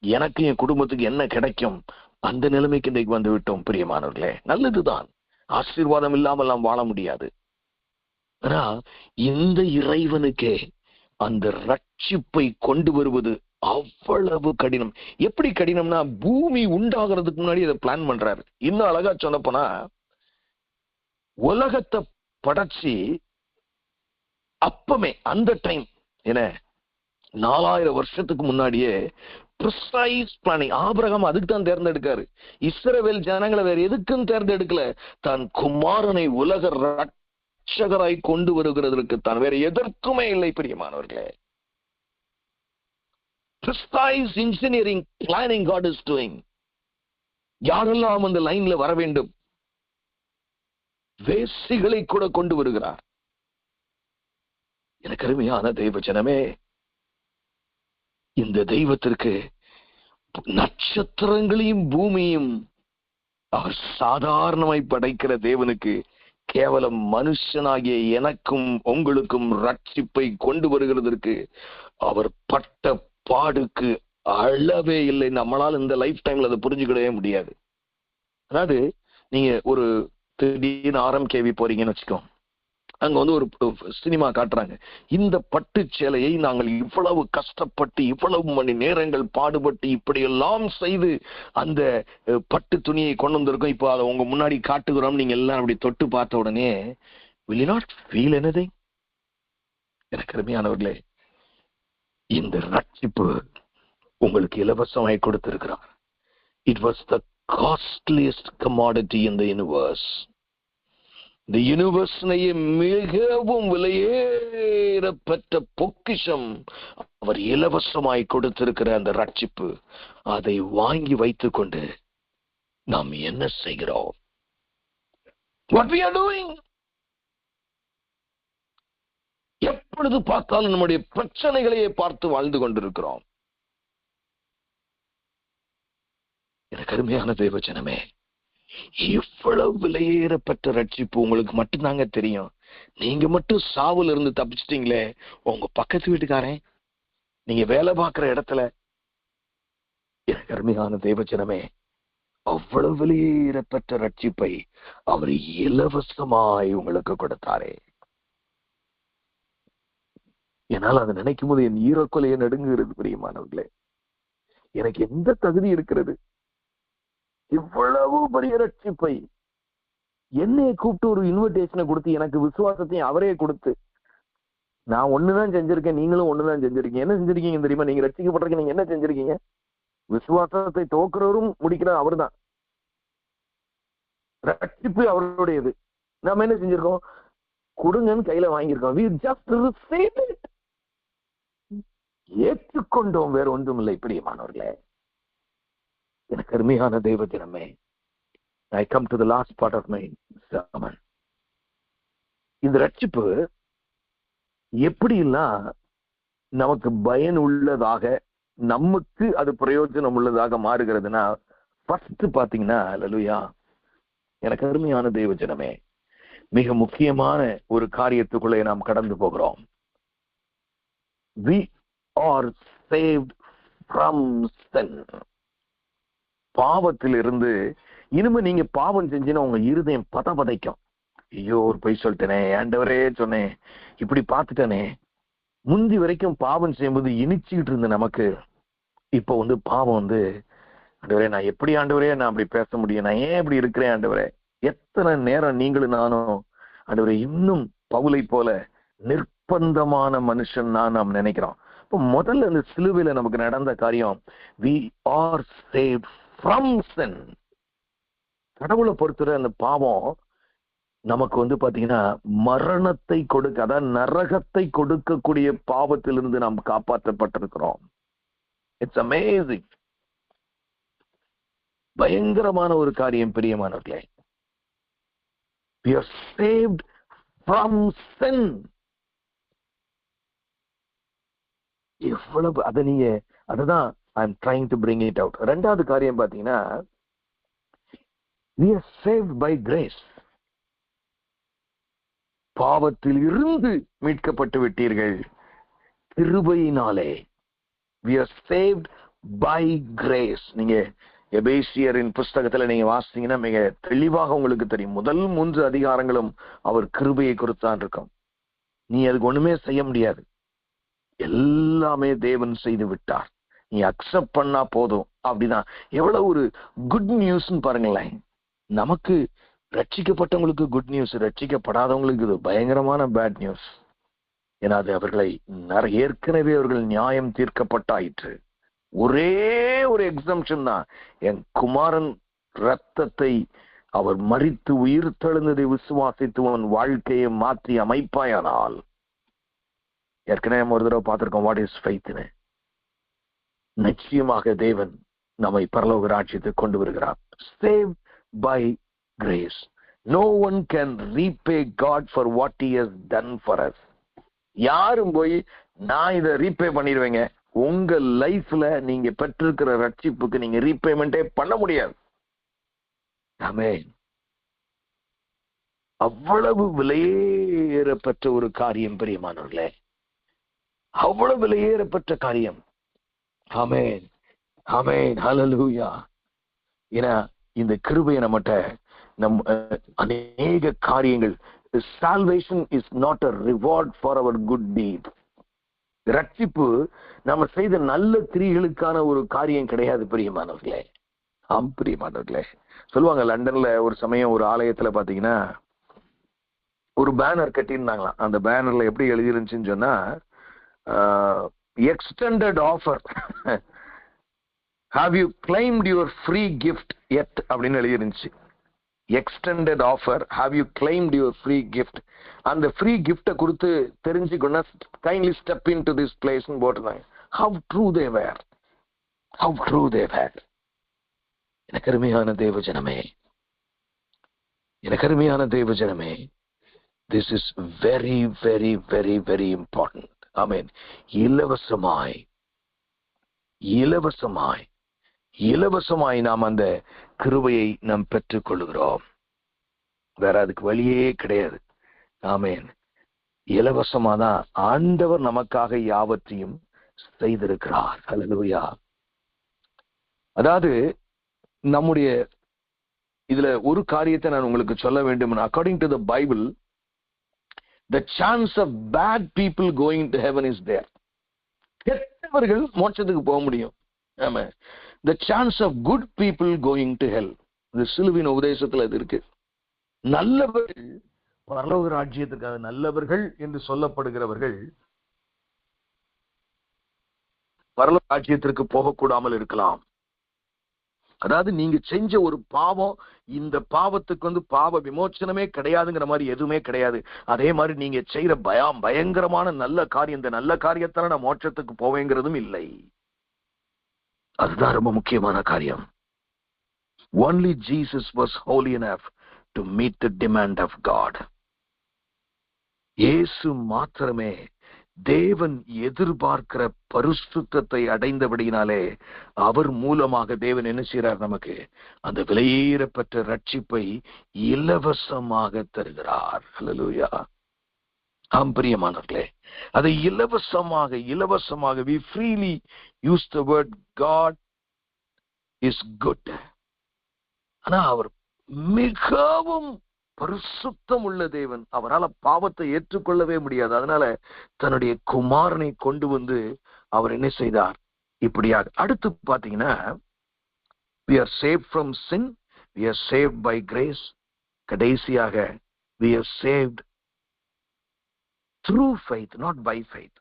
எனக்கு என் குடும்பத்துக்கு என்ன கிடைக்கும் அந்த நிலைமைக்கு இன்றைக்கு வந்து விட்டோம் பிரியமானவர்களே. நல்லதுதான், ஆசீர்வாதம் இல்லாமல் நாம் வாழ முடியாது. ஆனா இந்த இறைவனுக்கே அந்த ரட்சிப்பை கொண்டு வருவது அவ்வளவு கடினம். எப்படி கடினம்னா, பூமி உண்டாகிறதுக்கு முன்னாடி அதை பிளான் பண்றாரு. இன்னும் அழகா சொன்னப்போனா, உலகத்தை படைச்சி அப்பமே அந்த டைம் என்ன 4000 வருஷத்துக்கு முன்னாடியே ப்ரிசைஸ் பிளானிங். ஆபிரகாம் அதுக்கு தான் தேர்ந்தெடுக்காரு. இஸ்ரவேல் ஜனங்களை வேற எதுக்கும் தேர்ந்தெடுக்கல. தான் குமாரனை உலக ரட்சகராய் கொண்டு வருகிறதற்கு தான், வேற எதற்குமே இல்லை பிரியமானவர்களே. Precise engineering planning God is doing. யாரெல்லாம் அந்த லைன்ல வர வேண்டும்? வேசிகளை கூட கொண்டு வருகிறார். எனக்கு அருமையான தெய்வ ஜனமே, இந்த தெய்வத்திற்கு நட்சத்திரங்களையும் பூமியும் அவர் சாதாரணமாய் படைக்கிற தேவனுக்கு கேவலம் மனுஷனாகிய எனக்கும் உங்களுக்கும் ரட்சிப்பை கொண்டு வருகிறதற்கு அவர் பட்ட பாடுக்கு அளவே இல்லை. நம்மளால் இந்த லைஃப் டைம்ல அதை புரிஞ்சுக்கிடவே முடியாது. அதாவது நீங்க ஒரு திடீர்னு RMKV போறீங்கன்னு வச்சுக்கோ, அங்க வந்து ஒரு சினிமா காட்டுறாங்க. இந்த பட்டு சேலையை நாங்கள் இவ்வளவு கஷ்டப்பட்டு இவ்வளவு மணி நேரங்கள் பாடுபட்டு இப்படியெல்லாம் செய்து அந்த பட்டு துணியை கொண்டு வந்திருக்கோம், இப்போ அதை உங்க முன்னாடி காட்டுகிறோம், நீங்க எல்லாம் அப்படி தொட்டு பார்த்த உடனே will you not feel anything? எனக்கு அருமையானவர்களே, இந்த ரட்சிப்பு உங்களுக்கு இலவசமாய் கொடுத்திருக்கிறார். It was the costliest commodity in the universe. இந்த யூனிவர்ஸ்னையே மிகவும் விலையேறப்பட்ட பொக்கிஷம் அவர் இலவசமாய் கொடுத்திருக்கிற அந்த ரட்சிப்பு. அதை வாங்கி வைத்துக் கொண்டு நாம் என்ன செய்கிறோம்? What we are doing? எப்பொழுது பார்த்தாலும் நம்முடைய பிரச்சனைகளையே பார்த்து வாழ்ந்து கொண்டிருக்கிறோம். எனக்கு அருமையான தேவஜனமே, இவ்வளவு விலையேறப்பட்ட ரட்சிப்பு உங்களுக்கு மட்டும்தாங்க தெரியும். நீங்க மட்டும் சாவுல இருந்து தப்பிச்சிட்டீங்களே, உங்க பக்கத்து வீட்டுக்காரன், நீங்க வேலை பார்க்கிற இடத்துல, எனக்கு அருமையான தேவஜனமே, அவ்வளவு விலையேறப்பட்ட ரட்சிப்பை அவர் இலவசமாய் உங்களுக்கு கொடுத்தாரே. என்னால் அதை நினைக்கும் போது என் ஈரக்கொலையை நடுங்குகிறது. பிரியமானவர்களே, எனக்கு எந்த தகுதி இருக்கிறது? இவ்வளவு பெரிய ரட்சிப்பை என்னைய கூப்பிட்டு ஒரு இன்விடேஷனை கொடுத்து எனக்கு விசுவாசத்தையும் அவரே கொடுத்து, நான் ஒண்ணுதான் செஞ்சிருக்கேன், நீங்களும் ஒண்ணுதான் செஞ்சிருக்கீங்க. என்ன செஞ்சிருக்கீங்க தெரியுமா? நீங்க ரட்சிக்கப்படுறீங்க, நீங்க என்ன செஞ்சிருக்கீங்க? விசுவாசத்தை துவக்கிறவரும் முடிக்கிற அவர் தான். ரட்சிப்பு அவருடையது. நாம என்ன செஞ்சிருக்கோம்? கொடுங்கன்னு கையில வாங்கியிருக்கோம். We just received it. ஏற்றுக்கொண்டோம், வேற ஒன்றும் இல்லை. பிரியமானவர்களே, எனக்கு அருமையான தெய்வ தினமே, I come to the last part of my sermon. இந்த ரட்சிப்பு எப்படிலாம் நமக்கு பயன் உள்ளதாக, நமக்கு அது பிரயோஜனம் உள்ளதாக மாறுகிறதுனா, ஃபர்ஸ்ட் பாத்தீங்கன்னா, அல்லேலூயா, எனக்கு அருமையான தெய்வ ஜனமே, மிக முக்கியமான ஒரு காரியத்துக்குள்ளே நாம் கடந்து போகிறோம். We are saved from sin. பாவத்திலிருந்து. இனிமே நீங்க பாவம் செஞ்சீங்கன்னா உங்க இருதயம் பதைக்கும். ஐயோ, ஒரு பொய் சொல்லிட்டேனே, ஆண்டவரே சொன்னேன், இப்படி பார்த்துட்டேனே. முந்தி வரைக்கும் பாவம் செய்யும்போது இனிச்சுக்கிட்டு இருந்த நமக்கு இப்போ வந்து பாவம் வந்து, ஆண்டவரே நான் எப்படி ஆண்டவரே நான் அப்படி பேச முடியும், நான் ஏன் இப்படி இருக்கிறேன் ஆண்டவரே? எத்தனை நேரம் நீங்களும் நானும் ஆண்டவரே இன்னும் பவுலை போல நிர்பந்தமான மனுஷன் நாம் நினைக்கிறோம். இப்போ முதல்ல இந்த சிலுவையில நமக்கு நடந்த காரியம், we are saved from sin. கடவுளை பொறுத்தவரை அந்த பாவம் நமக்கு வந்து பாத்தீங்கன்னா மரணத்தை கொடுக்க, அதாவது நரகத்தை கொடுக்கக்கூடிய பாவத்திலிருந்து நாம் காப்பாற்றப்பட்டிருக்கிறோம். It's amazing. பயங்கரமான ஒரு காரியம் பிரியமானவர்களே. We are saved from sin. எவ்வளவு அதை நீங்க, அதுதான் I am trying to bring it out. ரெண்டாவது காரியம் பாத்தீங்கன்னா, we are saved by grace. பாவத்தில் இருந்து மீட்கப்பட்டு விட்டீர்கள் கிருபையினாலே. We are saved by grace. நீங்க எபேசியரின் புஸ்தகத்துல நீங்க வாசித்தீங்கன்னா மிக தெளிவாக உங்களுக்கு தெரியும். முதல் 3 அதிகாரங்களும் அவர் கிருபையை குறித்தான் இருக்கும். நீ அதுக்கு ஒண்ணுமே செய்ய முடியாது, எல்லாமே தேவன் செய்து விட்டார், நீ அக்செப்ட் பண்ணா போதும். அப்படிதான். எவ்வளவு ஒரு குட் நியூஸ் பாருங்களேன். நமக்கு ரட்சிக்கப்பட்டவங்களுக்கு குட் நியூஸ், ரட்சிக்கப்படாதவங்களுக்கு இது பயங்கரமான பேட் நியூஸ். ஏன்னா அது அவர்களை ஏற்கனவே அவர்கள் நியாயம் தீர்க்கப்பட்டாயிற்று. ஒரே ஒரு எக்ஸம்ஷன் தான், என் குமாரன் ரத்தத்தை அவர் மரித்து உயிர் தெழுந்ததை விசுவாசித்து உன் வாழ்க்கையை மாற்றி அமைப்பாயானால். ஏற்கனவே ஒரு தடவை பார்த்திருக்கோம் வாட் இஸ் ஃபெய்த்னு. நிச்சயமாக தேவன் நம்மை பரலோக ராஜ்யத்துக்கு கொண்டு வருகிறார். Save by grace. No one can repay God for what he has done for us. யாரும் போய் நான் இதை ரீபே பண்ணிடுவேங்க, உங்க லைஃப்ல நீங்க பெற்றிருக்கிற ரட்சிப்புக்கு நீங்க ரீபேமெண்டே பண்ண முடியாது. ஆமென். அவ்வளவு விலையேறப்பட்ட ஒரு காரியம் பிரியமானவர்களே, அவ்வளவு விலையேறப்பட்ட காரியம். ஆமென், ஆமென், ஹல்லேலூயா. ஏன்னா இந்த கிருபையை நம்மட்ட அநேக காரியங்கள். Salvation is not a reward for our good deed. ரட்சிப்பு நம்ம செய்த நல்ல கிரியைகளுக்கான ஒரு காரியம் கிடையாது பிரியமானவர்களே. ஆம் பிரியமானவர்களே, சொல்லுவாங்க லண்டன்ல ஒரு சமயம் ஒரு ஆலயத்துல பாத்தீங்கன்னா ஒரு பேனர் கட்டியிருந்தாங்களாம். அந்த பேனர்ல எப்படி எழுதிருந்துச்சுன்னு சொன்னா, extended offer, have you claimed your free gift yet அப்படின்னு எழுதிருந்துச்சு. Extended offer, have you claimed your free gift. அந்த ஃப்ரீ கிஃப்ட கொடுத்து தெரிஞ்சுக்கொண்டா kindly step in to this place போட்டுருந்தாங்க. how true they were, how true they were. எனக்கு அருமையான தேவஜனமே, எனக்கு அருமையான தேவஜனமே, this is very very very very important. ஆமென். இலவசமாய் இலவசமாய் இலவசமாய் நாம் அந்த கிருபையை நாம் பெற்றுக் கொள்கிறோம். வேற அதுக்கு வழியே கிடையாது. ஆமென். இலவசமாதான் ஆண்டவர் நமக்காக யாவற்றையும் செய்திருக்கிறார். ஹல்லேலூயா. அதாவது நம்முடைய இதுல ஒரு காரியத்தை நான் உங்களுக்கு சொல்ல வேண்டும். According to the Bible, the chance of bad people going to heaven is there. கெட்டவர்கள் மோட்சத்துக்கு போக முடியும். ஆமா. the chance of good people going to hell, இந்த சிலுவின் உபதேசத்துல இது இருக்கு. நல்லவர்கள் பரலோக ராஜ்யத்துக்காக, நல்லவர்கள் என்று சொல்லப்படுகிறவர்கள் பரலோக ராஜ்யத்திற்கு போகக்கூடாமல் இருக்கலாம். அதாவது நீங்க செஞ்ச ஒரு பாவம், இந்த பாவத்துக்கு பாவ விமோச்சனமே கிடையாதுங்கிற மாதிரி எதுவுமே கிடையாது. அதே மாதிரி நீங்க செய்யற பயங்கரமான நல்ல காரியம், இந்த நல்ல காரியத்தால நான் மோட்சத்துக்கு போவேங்கிறதும் இல்லை. அதுதான் ரொம்ப முக்கியமான காரியம். Only Jesus was holy enough to meet the demand of God. இயேசு மாத்திரமே தேவன் எதிர்பார்க்கிற பரிசுத்தத்தை அடைந்தபடியினாலே அவர் மூலமாக தேவன் என்ன செய்கிறார்? நமக்கு அந்த விலையேறப்பட்ட ரட்சிப்பை இலவசமாக தருகிறார். ஹல்லேலூயா. ஆம் பிரியமானவர்களே, அதை இலவசமாக இலவசமாக we freely use the word God is good. ஆனா அவர் மிகவும் பரிசுத்தம் உள்ள தேவன். அவரால் பாவத்தை ஏற்றுக்கொள்ளவே முடியாது. அதனால தன்னுடைய குமாரனை கொண்டு வந்து அவர் என்ன செய்தார்? இப்படியாக. அடுத்து பாத்தீங்கன்னா, we are saved from sin, we are saved by grace. கடைசியாக we are saved through faith, not by faith.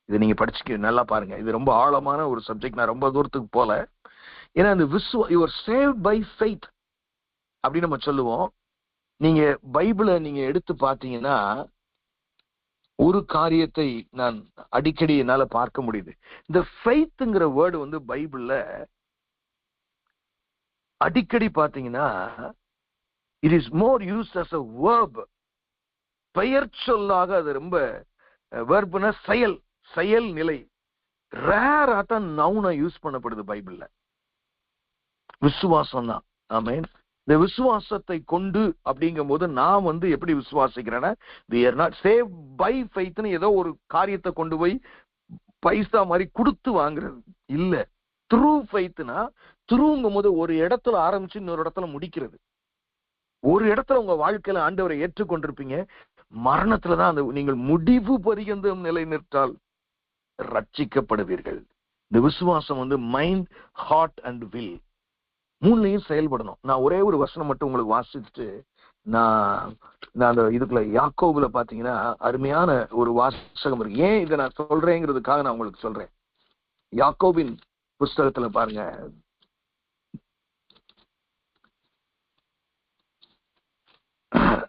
இதை நீங்க படிச்சுக்க நல்லா பாருங்க. இது ரொம்ப ஆழமான ஒரு சப்ஜெக்ட். நான் ரொம்ப தூரத்துக்கு போல. ஏன்னா இந்த you are saved by faith அப்படின்னு நம்ம சொல்லுவோம். நீங்க பைபிளை நீங்க எடுத்து பார்த்தீங்கன்னா ஒரு காரியத்தை நான் அடிக்கடி என்னால பார்க்க முடியுது. இந்த ஃபெய்த்ங்கிற வேர்டு பைபிள்ல அடிக்கடி பார்த்தீங்கன்னா it is more used as a verb. பெயர் சொல்லாக அது ரொம்ப வெர்ப்னா செயல், செயல் நிலை. ரேரா தான் நவுனா யூஸ் பண்ணப்படுது பைபிள்ல. விசுவாசம் தான். ஆமென். இந்த விசுவாசத்தை கொண்டு அப்படிங்கும் போது நான் எப்படி விசுவாசிக்கிறேன்னா, we are not saved by faith ன்னு ஏதோ ஒரு காரியத்தை கொண்டு போய் பைசா மாதிரி கொடுத்து வாங்குறது இல்ல. த்ரூ ஃபெய்த்னா, த்ரூங்கும் போது ஒரு இடத்துல ஆரம்பிச்சு இன்னொரு இடத்துல முடிக்கிறது. ஒரு இடத்துல உங்க வாழ்க்கையில ஆண்டவரை ஏற்றுக்கொண்டிருப்பீங்க, மரணத்துலதான் அந்த நீங்கள் முடிவு பரியந்தம் நிலை நிற்றால் ரட்சிக்கப்படுவீர்கள். இந்த விசுவாசம் மைண்ட், ஹார்ட் அண்ட் வில் மூணுலையும் செயல்படணும். நான் ஒரே ஒரு வசனம் மட்டும் உங்களுக்கு வாசிச்சுட்டு நான் அந்த இதுக்குள்ள யாக்கோபுல பாத்தீங்கன்னா அருமையான ஒரு வாசகம் இருக்கு. ஏன் இதை நான் சொல்றேங்கிறதுக்காக நான் உங்களுக்கு சொல்றேன். யாக்கோபின் புஸ்தகத்துல பாருங்க,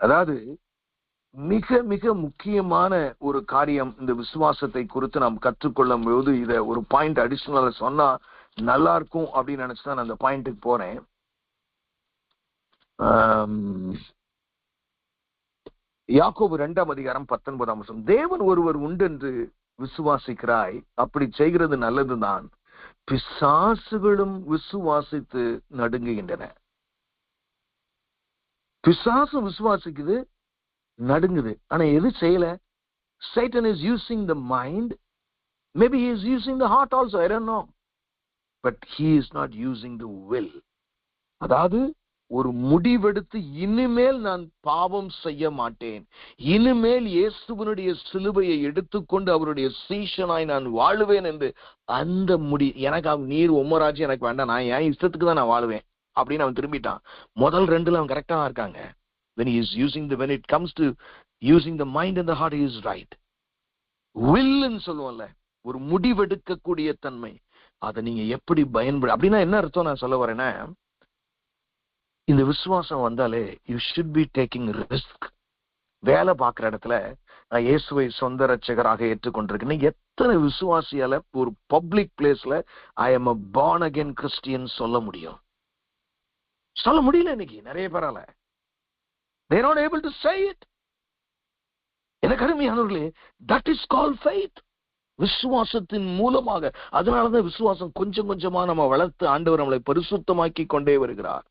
அதாவது மிக மிக முக்கியமான ஒரு காரியம் இந்த விசுவாசத்தை குறித்து நாம் கற்றுக்கொள்ளும் போது இதை ஒரு பாயிண்ட் அடிஷனலா சொன்னா நல்லா இருக்கும் அப்படின்னு நினைச்சுதான் நான் அந்த பாயிண்ட்டுக்கு போறேன். யாக்கோபு 2:19 தேவன் ஒருவர் உண்டு என்று விசுவாசிக்கிறாய், அப்படி செய்கிறது நல்லதுதான், பிசாசுகளும் விசுவாசித்து நடுங்குகின்றன. பிசாசும் விசுவாசிக்குது, நடுங்குது. ஆனா எது செய்யல? Satan is using the mind. Maybe he is using the heart also, I don't know. But he is not using the will. அதாவது ஒரு முடிவெடுத்து இனிமேல் நான் பாவம் செய்ய மாட்டேன், இனிமேல் இயேசுவினுடைய சிலுவையை எடுத்துக்கொண்டு அவருடைய சீஷனாய் நான் வாழுவேன் என்று அந்த எனக்கு நீர் உம்மராஜ்யம் எனக்கு வேண்டாம், நான் என் இஷ்டத்துக்கு தான் நான் வாழுவேன் அப்படின்னு அவன் திரும்பிட்டான். முதல் ரெண்டுல அவன் கரெக்டா தான் இருக்காங்க. when it comes to using the mind and the heart, he is right. will ன்னு சொல்லுவோம்ல, ஒரு முடிவெடுக்கக்கூடிய தன்மை, அதை நீங்க எப்படி அப்படின்னா என்ன அர்த்தம் நான் சொல்ல வரேன்னா, இந்த விசுவாசம் வந்தாலே you should be taking risk. வேலை பார்க்குற இடத்துல நான் இயேசுவை சொந்த ரட்சகராக ஏற்றுக்கொண்டிருக்கேன். எத்தனை விசுவாசியால ஒரு பப்ளிக் பிளேஸ்ல I am a born again Christian சொல்ல முடியும்? சொல்ல முடியல இன்னைக்கு நிறைய பேரால. they are not able to say it. எனக்கு அருமையானவர்களே, that is called faith. விசுவாசத்தின் மூலமாக. அதனாலதான் விசுவாசம் கொஞ்சம் கொஞ்சமா நம்ம வளர்த்து ஆண்டவர் நம்மளை பரிசுத்தமாக்கி கொண்டே வருகிறார்.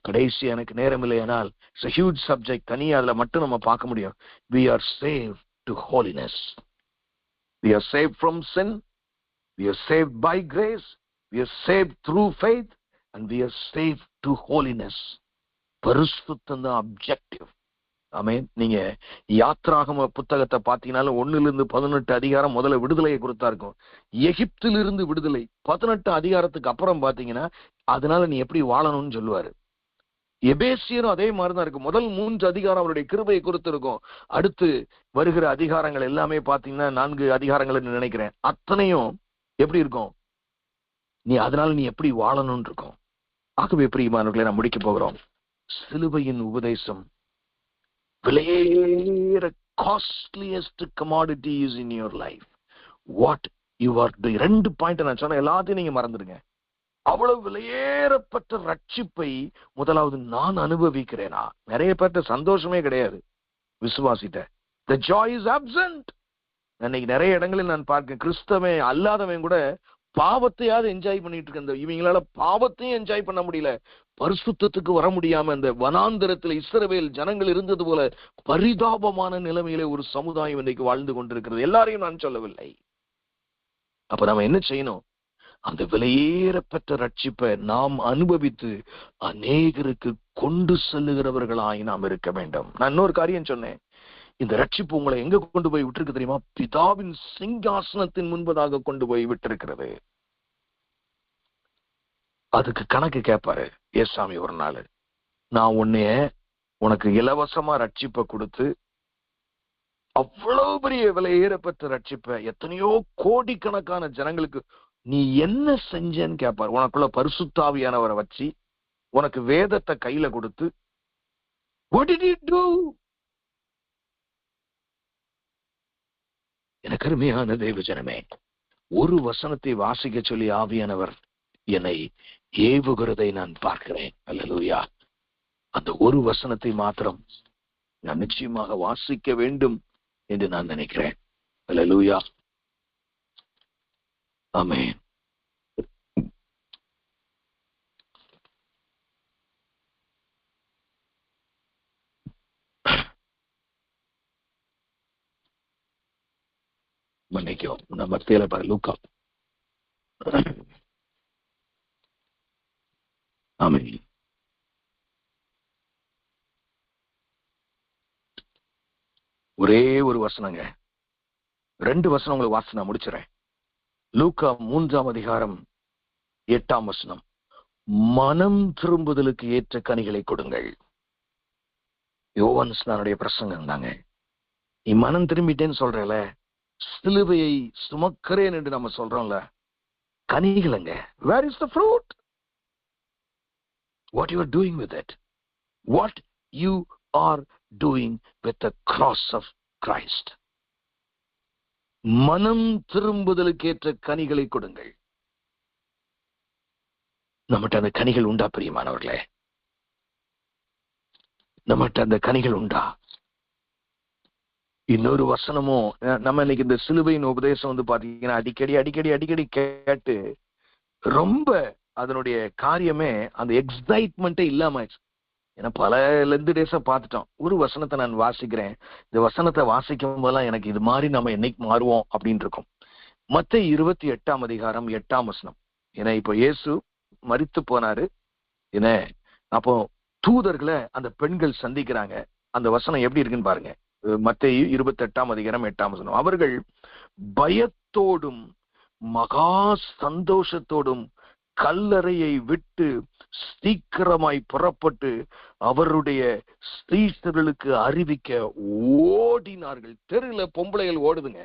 கடைசி எனக்கு நேரம் இல்லையானால் it's a huge subject, தனியா அதுல மட்டும் நம்ம பார்க்க முடியும். we are saved to holiness. we are saved from sin. we are saved by grace. we are saved through faith and we are saved to holiness. பரிசுத்தம் தான் objective. ஆமென். நீங்க யாத்ராகம புத்தகத்தை பார்த்தீங்கன்னாலும் 1-18 அதிகாரம் முதல்ல விடுதலையை கொடுத்தா இருக்கும். எகிப்திலிருந்து விடுதலை. 18 அதிகாரத்துக்கு அப்புறம் பாத்தீங்கன்னா அதனால நீ எப்படி வாழணும்னு சொல்லுவாரு. எபேசியரும் அதே மாதிரிதான் இருக்கும். முதல் 3 அதிகாரம் அவருடைய கிருபையை குறித்து இருக்கும். அடுத்து வருகிற அதிகாரங்கள் எல்லாமே பாத்தீங்கன்னா 4 அதிகாரங்கள் நினைக்கிறேன், அத்தனையும் எப்படி இருக்கும்? அதனால நீ எப்படி வாழணும்னு இருக்கும். ஆகவே பிரியமானவர்களை நாம் முடிக்க போகிறோம். சிலுவையின் உபதேசம் விலையேற costliest commodity is in your life. what you are doing. 2 point நான் சொன்ன எல்லாத்தையும் நீங்க மறந்துடுங்க. அவ்வளவு விலையேறப்பட்ட ரட்சிப்பை முதலாவது நான் அனுபவிக்கிறேனா? நிறைய பேர்ட்ட சந்தோஷமே கிடையாது விசுவாசிட்ட. the joy is absent. இன்னைக்கு நிறைய இடங்களில் நான் பார்க்கிறேன், கிறிஸ்தவன் அல்லாதவன் கூட பாவத்தையாவது என்ஜாய் பண்ணிட்டு இருக்க. இவங்களால பாவத்தையும் என்ஜாய் பண்ண முடியல, பரிசுத்தத்துக்கு வர முடியாம இந்த வனாந்தரத்தில் இஸ்ரவேல் ஜனங்கள் இருந்தது போல பரிதாபமான நிலைமையிலே ஒரு சமுதாயம் இன்னைக்கு வாழ்ந்து கொண்டிருக்கிறது. எல்லாரையும் நான் சொல்லவில்லை. அப்ப நம்ம என்ன செய்யணும்? அந்த விலையேறப்பட்ட ரட்சிப்பை நாம் அனுபவித்து அநேகருக்கு கொண்டு செல்லுகிறவர்களாய் நாம் இருக்க வேண்டும். நான் இன்னொரு காரியம் சொன்னேன், இந்த ரட்சிப்பு உங்களை எங்க கொண்டு போய் விட்டுருக்கு தெரியுமா? பிதாவின் சிங்காசனத்தின் முன்பதாக கொண்டு போய் விட்டிருக்கிறது. அதுக்கு கணக்கு கேட்பாரு ஏசாமி ஒரு நாள். நான் உனக்கு இலவசமா ரட்சிப்பை கொடுத்து அவ்வளவு பெரிய விலையேறப்பட்ட ரட்சிப்பை எத்தனையோ கோடிக்கணக்கான ஜனங்களுக்கு நீ என்ன செஞ்சேன்னு கேட்பாரு. உனக்குள்ள பரிசுத்தாவியானவரை வச்சு உனக்கு வேதத்தை கையில கொடுத்து what did you do? எனக்கு அருமையான தேவ ஜனமே, ஒரு வசனத்தை வாசிக்க சொல்லி ஆவியானவர் என்னை ஏவுகிறதை நான் பார்க்கிறேன். அல்லேலூயா. அந்த ஒரு வசனத்தை மாத்திரம் நான் நிச்சயமாக வாசிக்க வேண்டும் என்று நான் நினைக்கிறேன். அல்லேலூயா. ஆமென். மன்னிக்கும், நம்ம மத்தியில பாரு லூக்கா. ஆமென். ஒரே ஒரு வசனங்க, 2 வசனம் உங்களுக்கு வாசி நான் முடிச்சுறேன். லூக்கா 3ஆம் அதிகாரம் 8ஆம் வசனம். மனம் திரும்புதலுக்கு ஏற்ற கனிகளை கொடுங்கள். யோவான் ஸ்நானனுடைய பிரசங்கம் தாங்க. நீ மனம் திரும்பிட்டேன்னு சொல்றல, சிலுவையை சுமக்கிறேன் என்று நம்ம சொல்றோம்ல, கனிகளுங்க. Where is the fruit? What you are doing with it? What you are doing with the cross of Christ? மனம் திரும்புதலுக்கு ஏற்ற கனிகளை கொடுங்கள். நம்மகிட்ட அந்த கனிகள் உண்டா பிரியமானவர்களே? நம்மகிட்ட அந்த கனிகள் உண்டா? இன்னொரு வசனமும் நம்ம இன்னைக்கு இந்த சிலுவையின் உபதேசம் பாத்தீங்கன்னா அடிக்கடி அடிக்கடி அடிக்கடி கேட்டு ரொம்ப அதனுடைய காரியமே அந்த எக்ஸைட்மெண்ட்டே இல்லாம ஏன்னா பல லெந்து டேஸ பார்த்துட்டோம். ஒரு வசனத்தை நான் வாசிக்கிறேன், இந்த வசனத்தை வாசிக்கும் போதெல்லாம் எனக்கு இது மாதிரி நம்ம என்னைக்கு மாறுவோம் அப்படின்னு இருக்கும். மத்தேயு 28ஆம் அதிகாரம் 8ஆம் வசனம். ஏன்னா இப்போ இயேசு மரித்து போனாரு. ஏன்னா அப்போ தூதர்களை அந்த பெண்கள் சந்திக்கிறாங்க. அந்த வசனம் எப்படி இருக்குன்னு பாருங்க. மத்தேயு 28ஆம் அதிகாரம் 8ஆம் வசனம். அவர்கள் பயத்தோடும் மகா சந்தோஷத்தோடும் கல்லறையை விட்டு சீக்கிரமாய் புறப்பட்டு அவருடைய ஸ்திரீகளுக்கு அறிவிக்க ஓடினார்கள். தெருல பொம்பளைகள் ஓடுதுங்க.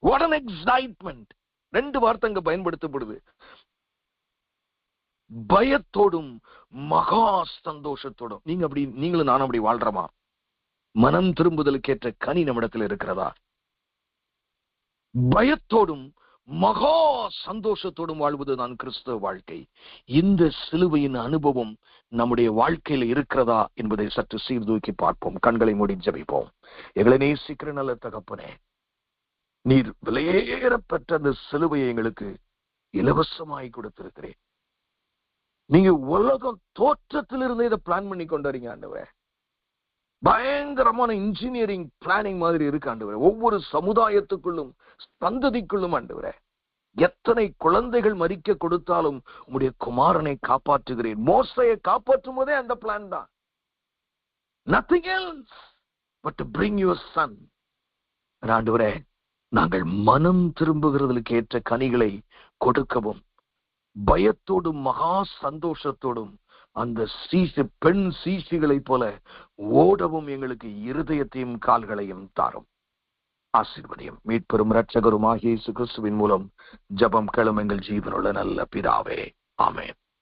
What an excitement! 2 வார்த்தைங்க பயன்படுத்தப்படுது. பயத்தோடும் மகா சந்தோஷத்தோடும். நீங்களும் நானும் அப்படி வாழ்றோமா? மனம் திரும்புதலுக்கு ஏற்ற கனி நம்மிடத்தில் இருக்கிறதா? பயத்தோடும் மகா சந்தோஷத்தோடும் வாழ்வதுதான் கிறிஸ்தவ வாழ்க்கை. இந்த சிலுவையின் அனுபவம் நம்முடைய வாழ்க்கையில இருக்கிறதா என்பதை சற்று சீர்தூக்கி பார்ப்போம். கண்களை மூடி ஜெபிப்போம். எங்களை நேசிக்கிற நல்ல தகப்பனே, நீர் விலையேறப்பட்ட அந்த சிலுவையை எங்களுக்கு இலவசமாய் கொடுத்திருக்கிறேன். நீங்க உலகம் தோற்றத்திலிருந்து இதை பிளான் பண்ணி கொண்டாரீங்க ஆண்டவரே. பயங்கரமான இன்ஜினியரிங் பிளானிங் மாதிரி இருக்கு ஆண்டவரே. ஒவ்வொரு சமுதாயத்துக்குள்ளும் சந்ததிக்குள்ளும் ஆண்டவரே, எத்தனை குழந்தைகள் மரிக்க கொடுத்தாலும் உம்முடைய குமாரனை காப்பாற்றுகிறேன். மோசையை காப்பாற்றும் போதே அந்த பிளான் தான். Nothing else but to bring your son. ஆண்டவரே, நாங்கள் மனம் திரும்புகிறதுக்கு ஏற்ற கனிகளை கொடுக்கவும், பயத்தோடும் மகா சந்தோஷத்தோடும் அந்த பெண் சீசிகளை போல ஓடவும் எங்களுக்கு இருதயத்தையும் கால்களையும் தாரும். ஆசீர்வதியும். மீட்பெரும் இரட்சகருமாகிய இயேசு கிறிஸ்துவின் மூலம் ஜெபம் கேளும் எங்கள் ஜீவனுள்ள நல்ல பிதாவே. ஆமென்.